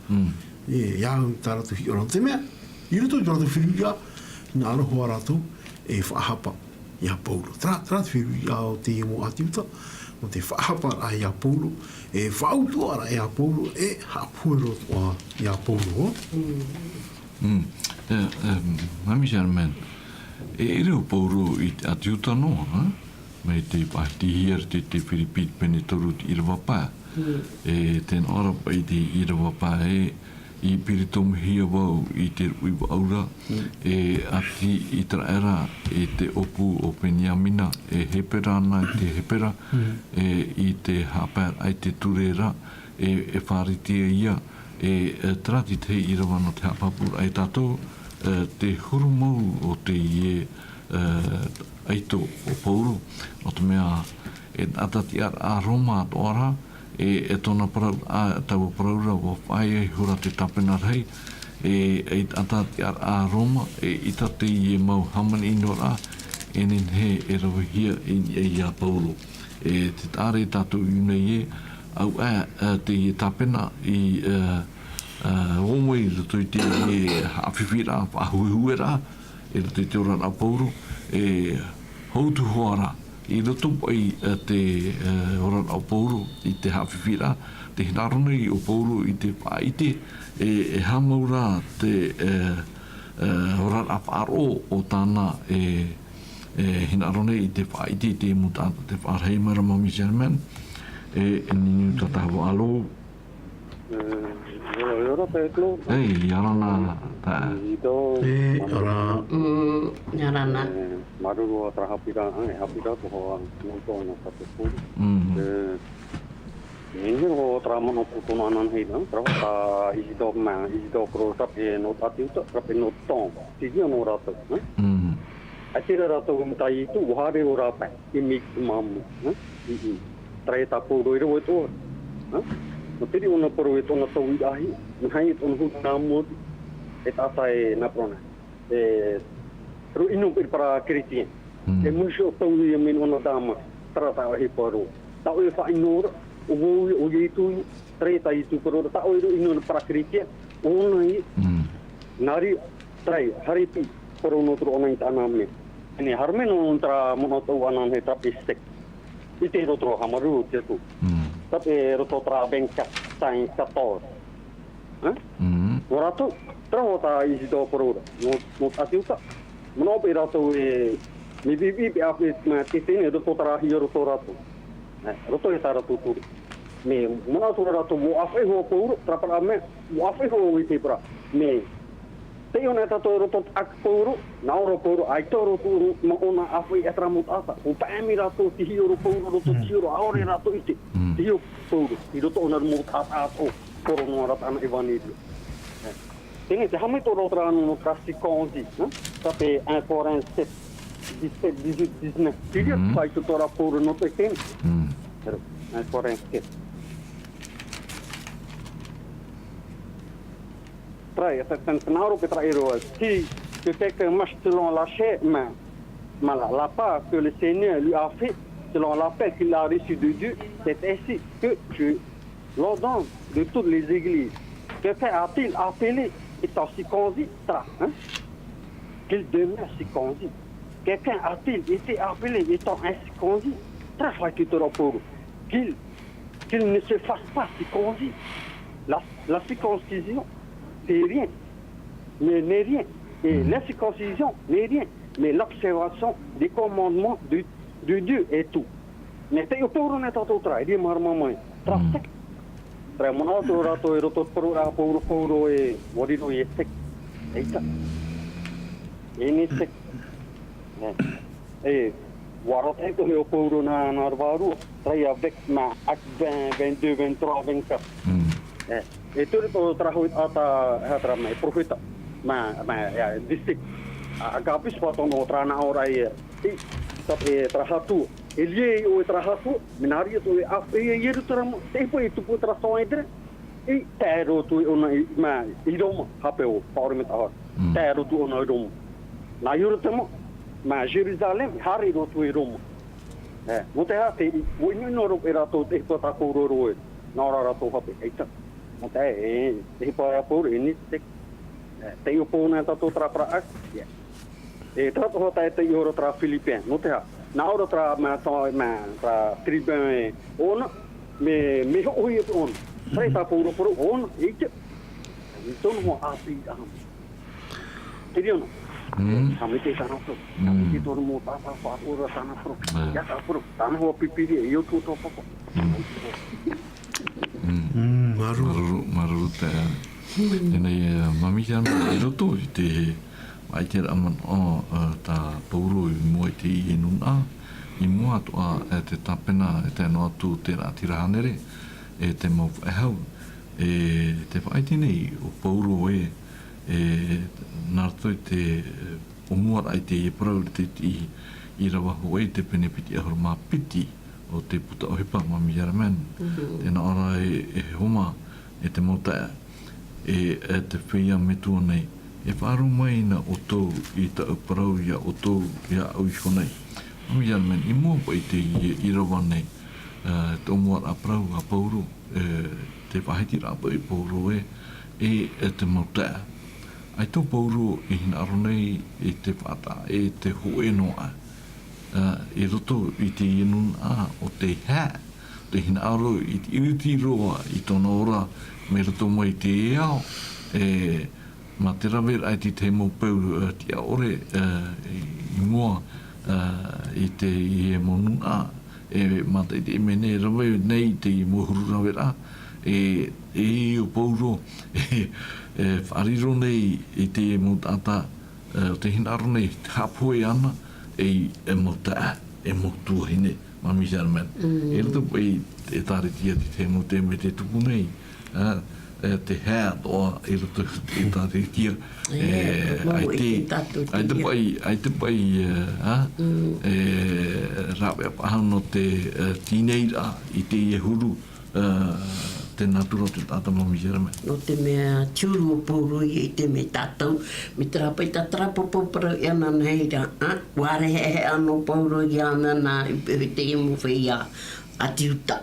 Iau tā ratu hi ora. Te mea, i roto i ratu whiri rā, nā rohoa ratu, e whahapa i a pauro. Trātu whiri rā o te mo atiuta, o te whahapa a i a pauro, e whautua a i a pauro, e hapuero a i a pauro. Mami Sherman, e reo pauro i te atiuta noa, me te pahiti hia te whiripit pene toru ti irawapa. E ten ora pa i te irawapa i piritom hia wau i te uiwa aura, e ati i traera e te opu o Peniamina, e hepera ana i te hepera, i te hapar ai te turera, e wharitia ia, e trati te irawana te hapapura ai tātou, te hurumau o te ie aito o pauru, o te mea e atati a Roma at ora, e tōna parau a tau paraura o whai e hura te tapena rei, e atati a Roma, e ita te ie mau hamani inora, e nin he e rawahia e ia pauru. E te tāre tātou iunei au te ie tapena i omoi ruto i te hawhiwhira, whahuihuera, e ruto i te ora a pauru, e houtu hoara, i roto pai te ora a pauru i te hawhiwhira, te hinarone i o pauru i te whaite, e hamaura te ora a wharo o tāna hinarone i te whaite, te mutata, te whareimara Mami Sherman, e niniu tatahu alo. Ei, arana ta. Ora. Arana. Maruru atra hapira to ho no na tapu. Ninge ho tra mono puto no anan hei dan tra ta i do kro ta pe no tatu ta pe no ton. Ti no rato, Atira rato mutai tu hare ora pa. I mik mam, Tra ta po do ro to. No tiri una por we to na to wi ai. Nai to no na mo. e tata e naprona. Ru inu para Christian. E musho tau ia min ona dama. Trata o he paro. Tau e fa inora. O ye tu treta i tu paro. Tau e inu para Christian. Ona i. Nari trai haripi paro no tro ona itana me. Ini harmen on tra monoto wana he trapistek. Ite rotro hamaru te tu. Tapi roto tra benka sai 14. Orato trawota isido paro. No atiuta. Mnobe rato e mi vivi ape ma titene roto tra hi roto rato. Roto e tara tu tu. Me monato rato mo afe ho poro tra para me. Mo afe ho ite pra. Me te ona tato roto ak poro, na oro poro ai toro poro mo ona afe etra mutata. O paemi rato ti hi oro poro roto ti oro aore rato ite. Ti ho poro, ti roto ona mutata o poro no rata ana evangelio. Tenete, hamai toro tra no classiconzi, no? Sape un forain 7, 17, 18, 19. Ti dia fai tutto rapporto no te tem. Pero un forain 7. Trai, c'est un euro que trairo. Si tu fais que marche selon la chair, mais la part que le Seigneur lui a fait, selon l'appel qu'il a reçu de Dieu, c'est ainsi que je l'ordonne de toutes les églises. Quelqu'un a-t-il appelé étant circoncis, hein? Qu'il demeure circoncis. Quelqu'un a-t-il été appelé étant incirconcis, qu'il ne se fasse pas circoncis. La circoncision, c'est rien, mais n'est rien. Et l'incirconcision n'est rien, mais l'observation des commandements de Dieu est tout. Mais c'est au pauvre n'est pas tout travail, dit maman, trasec. Tra monato rato e roto poro e morino e sec. Eita. E ni sec. E warot e to o poro na narvaru, tra avec ma ak 22, 23, 24. E tu tra ata hatra mai profeta. Ma ya district. Agapis foto no tra na ora e tapi tra hatu. Ele o trahato, minaria to afe e tramo, tempo e tu putra só entre e tero tu ona ma idoma hapeo parliament ahor. Tero tu ona idoma. Na yurtamo ma Jerusalem hari do tu idoma. Mutea te o ino ro era to te pota kororo e na ora to hape eita. Mutea e pa por ini te o pona ta to tra pra e trato hota te oro tra Filipin. Mutea na ora tra tra tribun on me oi on sai ta puro on ite então mo api am terio no samite sana pro samite todo mo ta fa ora sana pro ya ta pro tan ho pipiri eu tu to poco maru ta ene mami jan roto te ai te aman o ta pauru mo te inun I mua toa e te tapena e te noa tū te rātirahanere e te mau whaehau e te whaiti nei o pauru e nārtoi te o mua rai te e parau te i rawaho e te penepiti ahoro mā piti o te puta o hepa mami yaramen tēnā ora e homa e te mauta e te whia me tua nei e whāru mai na o tō i ta uparau ia o tō ia au i honei Mami yaramen i mua pa i te i rawa nei tō mua a parau a pauru te whahiti rāpa i pauru e te mauta ai tō pauru i hina aro nei e te whata e te hoe noa i roto i te inun o te hā te hina aro i te iruti roa i tōna ora me roto mai te eao ma te rawera ai te mo pau ti a ore i mua i te i e monuna mata i te mene rawe nei te i mohuru rawera e o pauro whariro nei i te e motata o te hinaro nei hapoi ana e mota e motua hine mami yaramen e rito pai e tāretia te mo te me te tupu nei te hea toa i roto i tāretia ai te pai rawe apahano te teenager i te iehuru te natura te tata mami jereme. No te mea tiuru o pōru i te me tātou. Me te rapa i ta trapo popara i ana neira. Ware he ano pōru i ana nā i te imu whai a tiuta.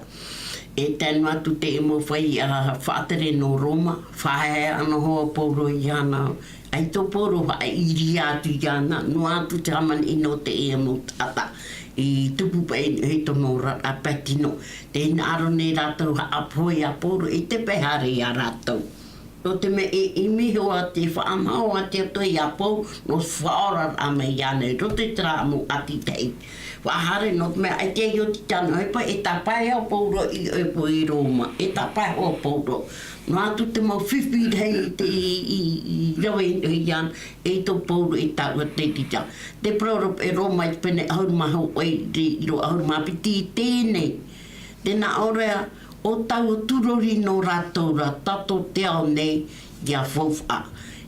E tēnu atu te imu whai a whātere no Roma. Whahe ano hoa pōru i ana. Ai tō pōru wa iri atu i ana. No atu te haman ino te imu tata. I tupu pa e tono a patino. Tēnā aro ne rātou ha apoi a pōru i te pehare a rātou. No te me i miho a te whaamau a te atoi a pō, no whaora a mei ane, ro te trāmu ati tei. Wahare no te mea, ai te i o ti tano, e pa e tapai au pōro i oipo i Roma, e tapai au pōro. No atu te mau whiwhi hei te i rawe i an, e tō pōro i tau a te tita. Te proro e Roma i pene aurumahau oi i ro aurumapiti i tēnei. Tēnā orea, o tau turori no rātou ra tato te ao nei ia fofa.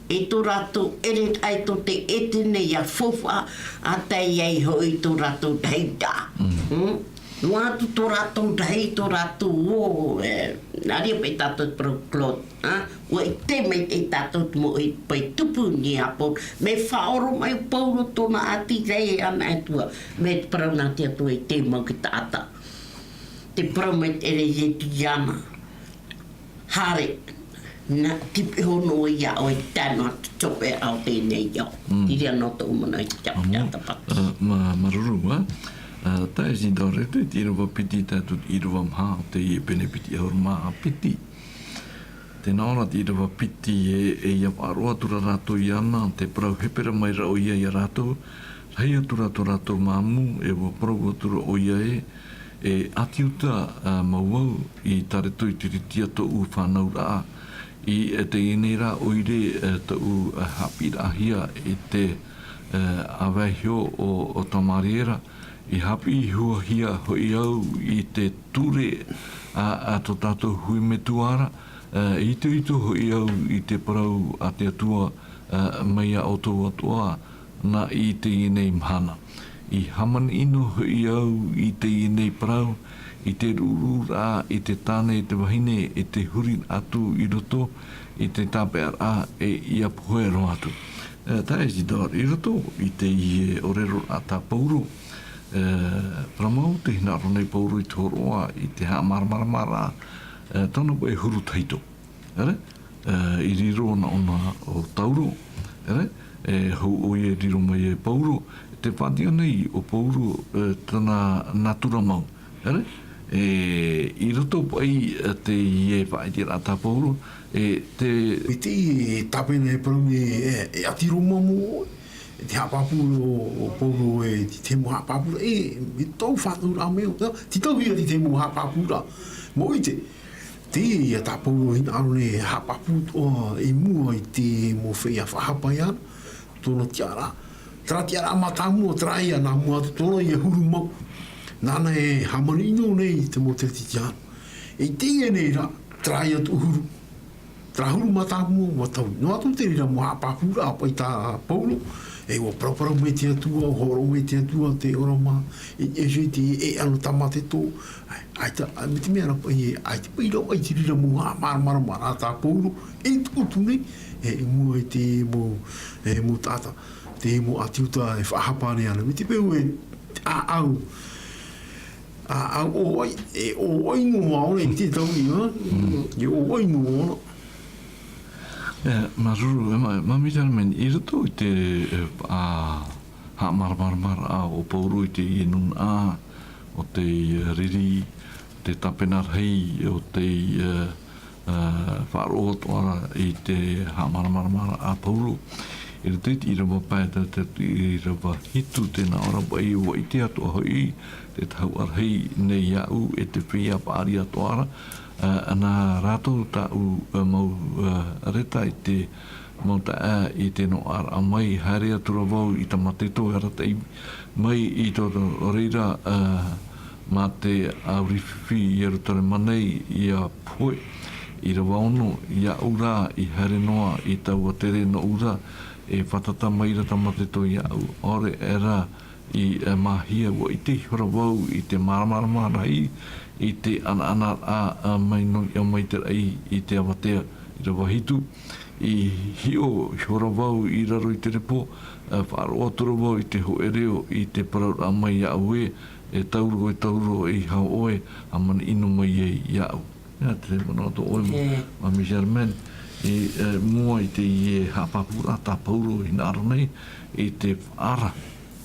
E tō rātou ere ai tō te ete nei ia fofa a tei ei hoi tō rātou teita. No atu tō rātou tei tō rātou o nāria pei tātou proklot. O i te mei te tātou mo i pei tupu ni a pōr. Me whaoro mai pōro tōna ati rei ana e tua. Me prauna te atua i te mau ki tāta. Te promet ere ye ti yana. Hare, na tipi hono ia o i tēnā te tope au tēnei iau. Tiri anō tō umana i te tāpata pata. Maruru, tā e si dore te irawa piti tātut irawa mha te i pene piti aur maa piti. Tēnā ora te irawa piti e ia paroa tura rātou i ana, te parau hepera mai ra o ia i rātou, hei atura tō rātou māmu e wa parau atura o ia e atiuta mauau i tareto i tiritia tō u whanau rā i te inera oire tō u hapira ahia i te awehio o Tamariera i hapi hua hia hoi au i te ture a tō tātou hui me tuara i te ito hoi au i te parau a te atua meia o tō atua na i te inei mhana. I haman ino hoi au i te inei parau, i te rūrā, i te tāne, i te wahine, i te hurin atu i roto, i te tāpea rā, e i apuhero atu. Tā e zidor i roto, i te ie orero a tā pauro. Pramau te hinaro nei pauro i tōroa, i te haa maramaramara, tano e huru taito. I riro na ona o tauro, hau oe riro mai e pauro, te whatia nei o pauro tana natura mau. I roto pai te ie whaiti rata pauro, te... I te tapene parumi e atiro mamu, te hapapu o pauro e te temu hapapu, i tau whatu rā meo, ti tau hia te temu hapapu rā. Mo i te ia tā pauro hina aro ne hapapu i mua i te mo whea whahapai ana, tōna tiara. Tara tiara matamu o traia nā mua tu tōna i huru mau. Nāna e hamarino nei te mo te titiana. E tinge nei rā, traia tu huru. Tra huru matamu o matau. No atu te rira mo hapapura apai tā paulo. E o parapara me te atua, o horo me te atua, te orama. E jeti e anu tamate tō. Ai ta, me te mea rapa i ai te pairau, ai te rira mo hapamaramara tā paulo. E tukutu nei. E mua i te mo tata. Te mo atiuta e whahapane ana. Me te peu e au o oi, e o oi no ao nei te tau i, e o oi no ono. Maruru, mamita men i rato i te ha maramaramara o pauru i te ienun o te riri, te tapenar hei, o te wharoa toara i te ha maramaramara a pauru. I rato i rawa paeta i rawa hitu tēnā ora pai o i te atua hoi, te tau arhei nei au e te whia pāri atoara. Nā rātou tāu mau reta i te mauta i te no ara mai haere atura wau i tamateto e rata i mai i tō reira mā te auriwhiwhi i arutare manei i a poe i rawa ono i a ura i haere noa i tau a tere no ura e whatata maira tamateto i au ore era i mahia wo i te hora wau i te maramarama i te ana a mai no i mai te ai i te awatea i ra wahitu i hio hora wau i raro i te repo whaaro atoro wau i te hoereo i te parau a mai a ue e tauro i hao oe a man ino mai e i au ia te mana to oe ma mi Germain i mua i te i e hapapura ta pauro i naro nei i te ara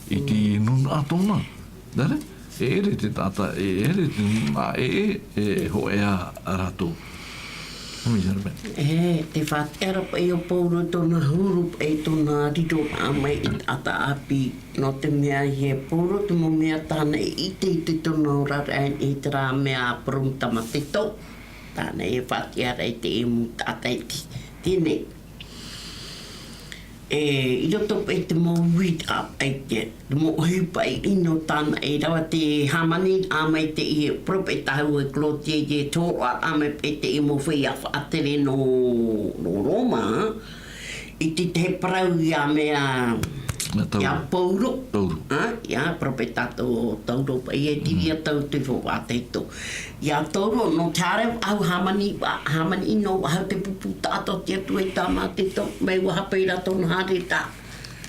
i te nun atona dare e ere te tata e ere te nuna e ho ea rato mi Germain te whaatera pa i o pauro tona huru e tona rito a mai i ata api no te mea i e pauro te mo mea tāna i te tona rara i te rā mea parum tamateto tāna e whaatera i te emu tata i tine i roto pa i te mo read up ai te mo hipa i ino tāna e rawa te hamani a mai te i prope tahu e klotia i e tōro a mai pe te i mo whai a whaatere no Roma i te parau i a mea ia pauro ia prope tato tauro pa i e tiri a tau te whawāteto ia tauro no tare au hamani no hau te pupu tato te atu e tamateto mai wahapeira tona hareta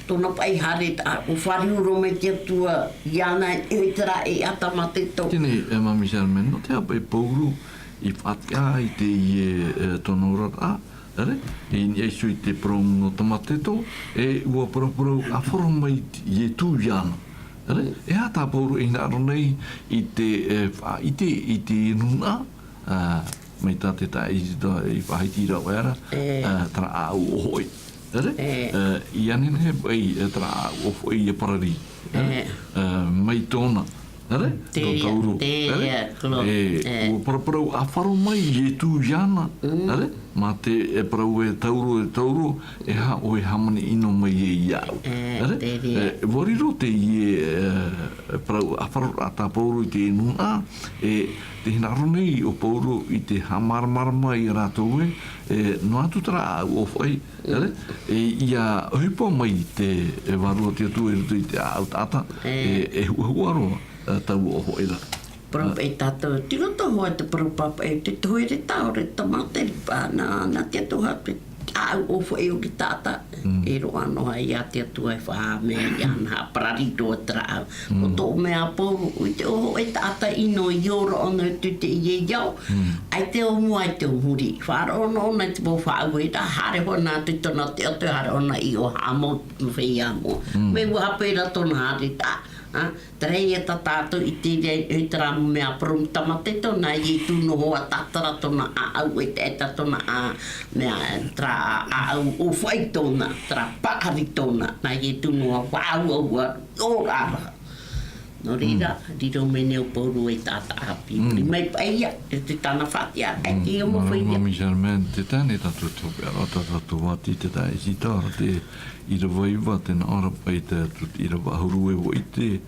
tona pai hareta o whariuro me te atua iana e tera e atamateto tine mami Germain no te apai pauro i whatia i te i e tona urata e ni ai sui te prom no tamateto e ua propro a forma i e tu iana e a ta pauro i naro nei i te nuna mai ta te ta i whahiti rau era tra a uhoi i ane ne bai tra a uhoi e parari mai tona tauro ua parapara a wharo mai e tu iana ma te e parau e tauro e ha o e hamani ino mai e iau wariro te i e parau a wharo a ta pauro i te nuna e te hinaro nei o pauro i te hamarmarama i rātou e no atu tara au o whai e ia hipa mai te warua te atu e rutu i te au tata e huaroa tau o hoera. Pro e tato, tino to hoa te pro papa e te toe re tau re tamate pa na te toha te au o fo e o ki tata e ro ano ai a te tua e wha me ian ha parari do tra o to me a po i te o e tata ino i oro ono tu te i e iau ai te o mua i te o huri wharo ono na te po wha au e ta hare hona te tona te o te hare ona i o hamo whai amo me ua pera tona hare ta Trei e tatato i te rei tera mea prum tamate tona i tuno hoa tatara tona a au e te tona a mea tra a au o whai tona, tra pakari tona na i tuno a wau au rara. No rira, riro mene o poru e tata api. Mai paia, e te tana whatia, e te o mo whaia. Mami Germain, te tane tatu tope arata tatu wati te tae si tāra te ira waiwa tena ara pai te ira wahuru e wo i te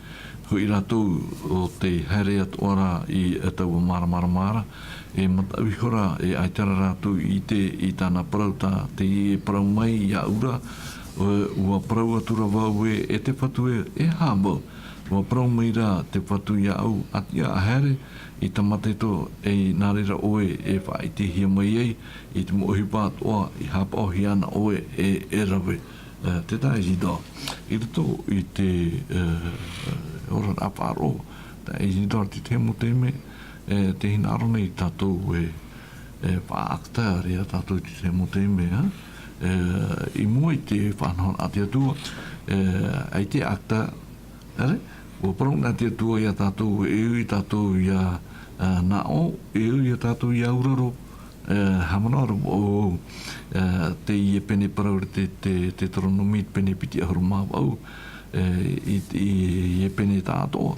hui ratou o te here atuara i tau mara e matawihora e aitara ratou i tāna parauta te i parau mai i aura ua parau atura wau e te patu e habo ua parau mai ra te patu i au ati a here i tamateto e nārera oe e wha i te hia mai ei i te mohi pātoa i hapa o hiana oe e rawe te tae zido i rito i te ora aparo tae zido te temo teme te hinaro nei tatou e whaakta rea tatou te temo teme i mua i te whanhon a te atua ai te akta o parong na te atua i a tatou e ui tatou i a nao e ui a tatou i a uraro hamanaro o te i e pene parau te toronomi pene piti ahuru mawau i e pene tātoa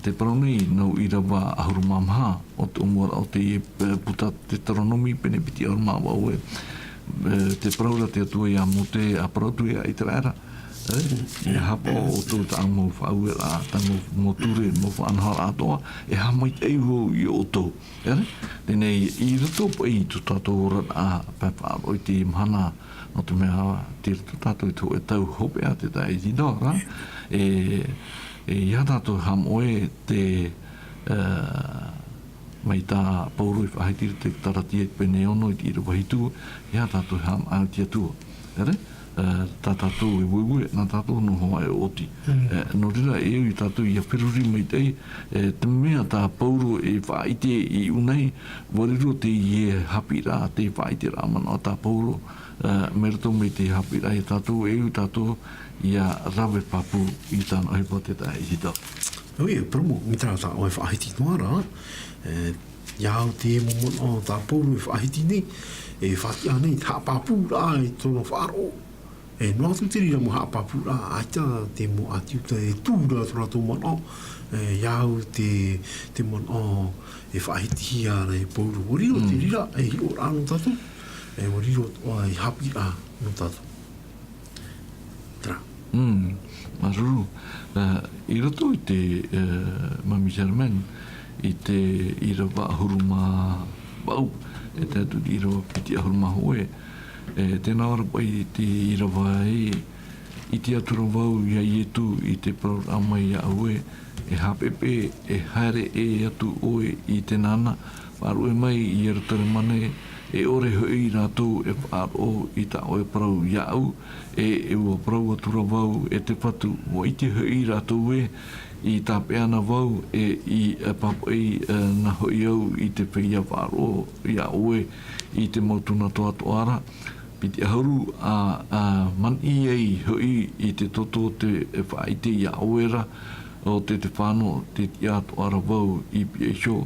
te parau nei nau i rawa ahuru mamha o te umura o te i e puta te toronomi pene piti ahuru mawau te parau te atua i a mote a parautu i a i te rara e hapa o tō tā mō whau e la tango mō ture mō whanhara atoa e hamai te iho i o tō tēnei i rato pa i tu tātou ora a pēparo i te mhana no te mea te rato tātou i tō e tau hope a te tai zinora ia tātou ham oe te mai tā pauru i whahetiri te taratia pene ono i tira wahitu, ia tātou ham au tia tua. Ere? Tā tātou e wuiwe, nā tātou no hoa e oti. No rira e i tātou i a whiruri mai tei, te mea tā pauru e whaite i unei, wariro te i e hapi rā, te whaite rā mana o tā pauru, merato mai te hapi rā i tātou e i tātou i a rawe papu i tāna hepa te tā i hita. Oi, promo, mi tā tā oe whaiti noa rā. Iau te momon o tā pauru e whaiti nei, e whati anei, tā papu rā i tōna wharo. E noa tu tiri mo hapapu rā, aita te mo atiuta e tūra tora tō mon o. Iau te mon o e whaiti hia rā e pauru. Wariro te rira e hi o rā no tātou. E wariro o e hapi rā no tātou. Tra. Maruru. I roto i te Mami Germain, i te irawa ahuruma wau, e te atu i irawa piti ahuruma hoe, tēnā ora pai te irawa i te atura wau ia i etu i te programa i aue, e hapepe, e haere e atu oe i te nana, wharu e mai i eratare mane, e ore hoi rātou e whaaro i ta oe parau i au, e ua parau atura wau e te whatu, o i te hoi rātou e, i tā peana wau e i papai na hoi au i te whia whaaro i aue, i te mautuna toa toara, piti ahuru a man i ei hoi i te toto te whaite i auera, o te whano te tia toara wau i pia sho,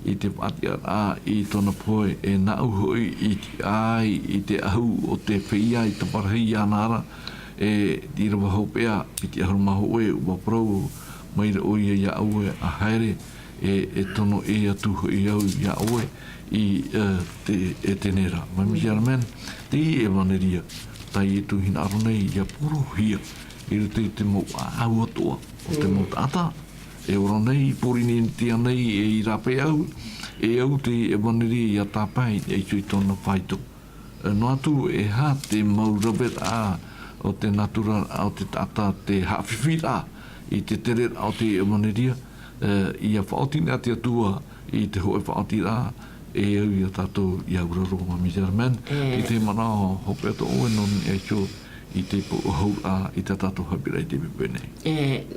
i te patia a i tona poe e nau hoi i te ai i te ahu o te whia i te parahi anara e tira wahopea piti ahuru maho e ua prau maira oia ia aue a haere e tono e atu hoi au ia aue i te nera. Mami Germain, te i e maneria, tai e tu hina aronei ia puro hia i rute te mo au atoa o te mo tata. E ora nei, porini tia nei e i rape au, e au te e waneri i a tāpai e i tui tona whaito. No atu e ha te maurabet a o te natura o te tata te hawhiwhira i te tere o te e waneria, i a whaotina te atua i te hoe whaotira e au i a tātou i auraro Mami Germain, i te mana hope ato oe non e sio i te hau a i te tātou hapira i te pepene.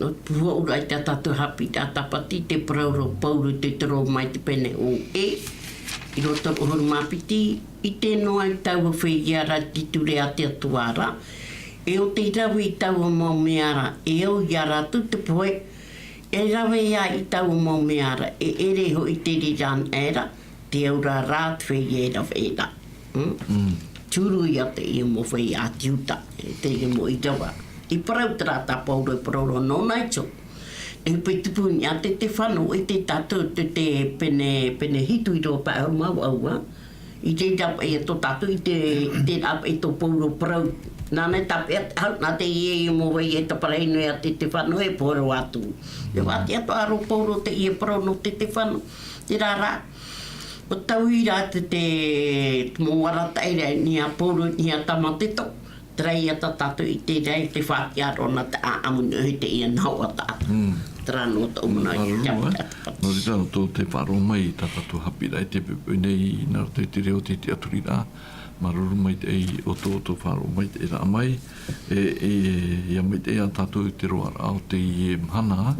No puhua ura i te tātou hapira tapati te prauro pauru te tero mai te pene o e. I roto o horu mapiti i te noa i tau whaiara ti ture a te atuara. E o te rawi i tau o mau meara e au i aratu te poe. E rawe ia i tau o mau meara e ere ho i te riran era te aura rāt whaiera whaera. Turu i ate i mo whai a tiuta, te i mo i tawa. I parau tera ta pauro e parau no naito. E pei tupu ni ate te whanu i te tātou te pene hitu i roa pāu mau aua. I te tap e to tātou i te tap e to pauro parau. Nāne tap e hau nā te i mo wai e ta pareinu i ate te whanu e poro atu. E wati ato aro pauro te i e parau no te whanu. Te rara. O tau i rā te mōwara taira ni a pōru ni a tamateto. Trai a tātou i te rei te whāti arona te āamunu i te ia nau a tātou. Trano o tau mana i te apatapata. No rira o tō te wharo mai tātou hapira i te pepene i nara te reo te aturi rā. Maruru mai te ei o tō wharo mai te rā mai. Ia mai te ea tātou i te roa rā o te i e mhana.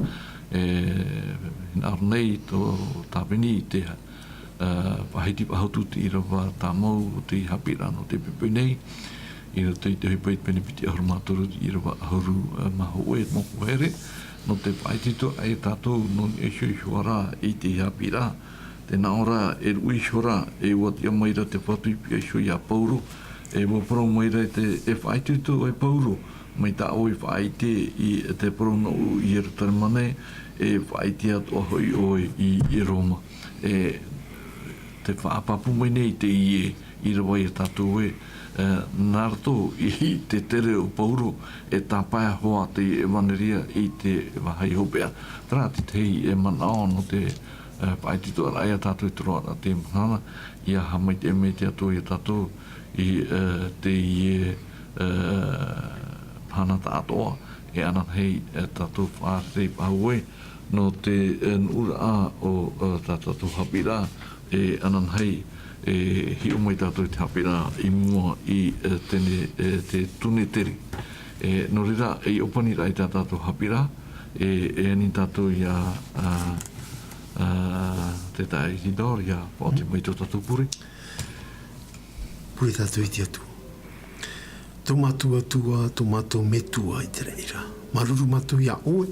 Nara nei tō tāpeni i te pahiti pahautu te irawa tā mau o te hapira no te pepenei. I rata i te hipait pene piti ahuru mātoru i irawa ahuru maho oe moko here. No te paitito ai tātou non e shoi shuara i te hapira. Tēnā ora e rui shora e watia maira te whatu i pia shoi a pauro. E waparau maira e whaitito e pauro. Mai tā oi whaite i te parona o i eratare mane e whaite atoa hoi oe i Roma. Te whaapapu mai nei te i rawa i tātou e nā rato i te tere o pauro e tāpai hoa te e waneria i te wahai hopea. Tara te tei e manao no te paitito ara ia tātou i toroara te manana i a hamai te me te ato i tātou i te i hana tātoa e ana hei tātou whārei pāue no te ura a o tātou hapira e ana hei e hi o mai tātou te hapira i mua i tene te tuneteri. No rira e opani rai tātou hapira e ani tātou ia te tai Isidore ia o te mai tō tātou puri. Puri tātou i te atu. Tō mātua tua, tō mātua metua i te reira. Maruru mātua ia oe,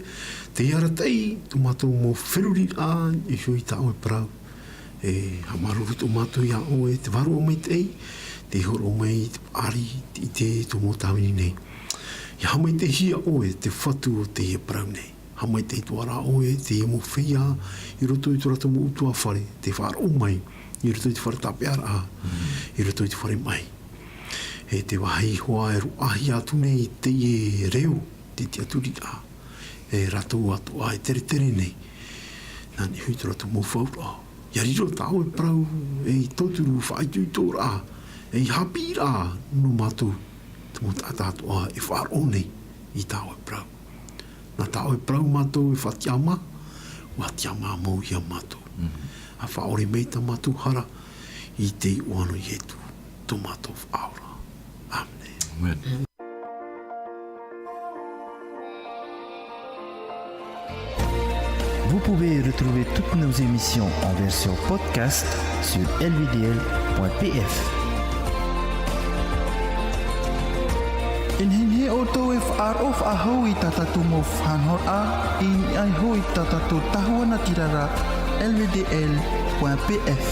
te iara tei, tō mātua mō whiruri a i hui tā oe parau. Ha maruru tō mātua ia oe, te waru o mai tei, te horo o mai, te ari, i te tō mō tāwini nei. Ia hamai te hia oe, te whatu o te hia parau nei. Hamai te tuara oe, te hia mō whia, i roto i tōrata mō utua whare, te whara o mai, i roto i te whare tāpeara a, i roto i te whare mai. He te wahi hoa e ruahi atu nei, te e reo, te te aturi a, e ratou atu a, e tere tere nei. Nani hui tōrata mō whaura a. Ia riro tāo e parau, e tōturu whaitui tōra a, e hapira a, no mātou. Te mō tātātu a e whāro nei i tāo e prau. Nā tāo e prau mātou e whatiama, watiama mō ia mātou. A whaore meita mātou hara i te uano i etu, tō mātou whaora. Amen. Amen. Vous pouvez retrouver toutes nos émissions en version podcast sur lvdl.pf. In hinhi o tō e whaaro whaahau i tātatu mō whanhor a, i ai hoi tātatu tahuana tirara lvdl.pf.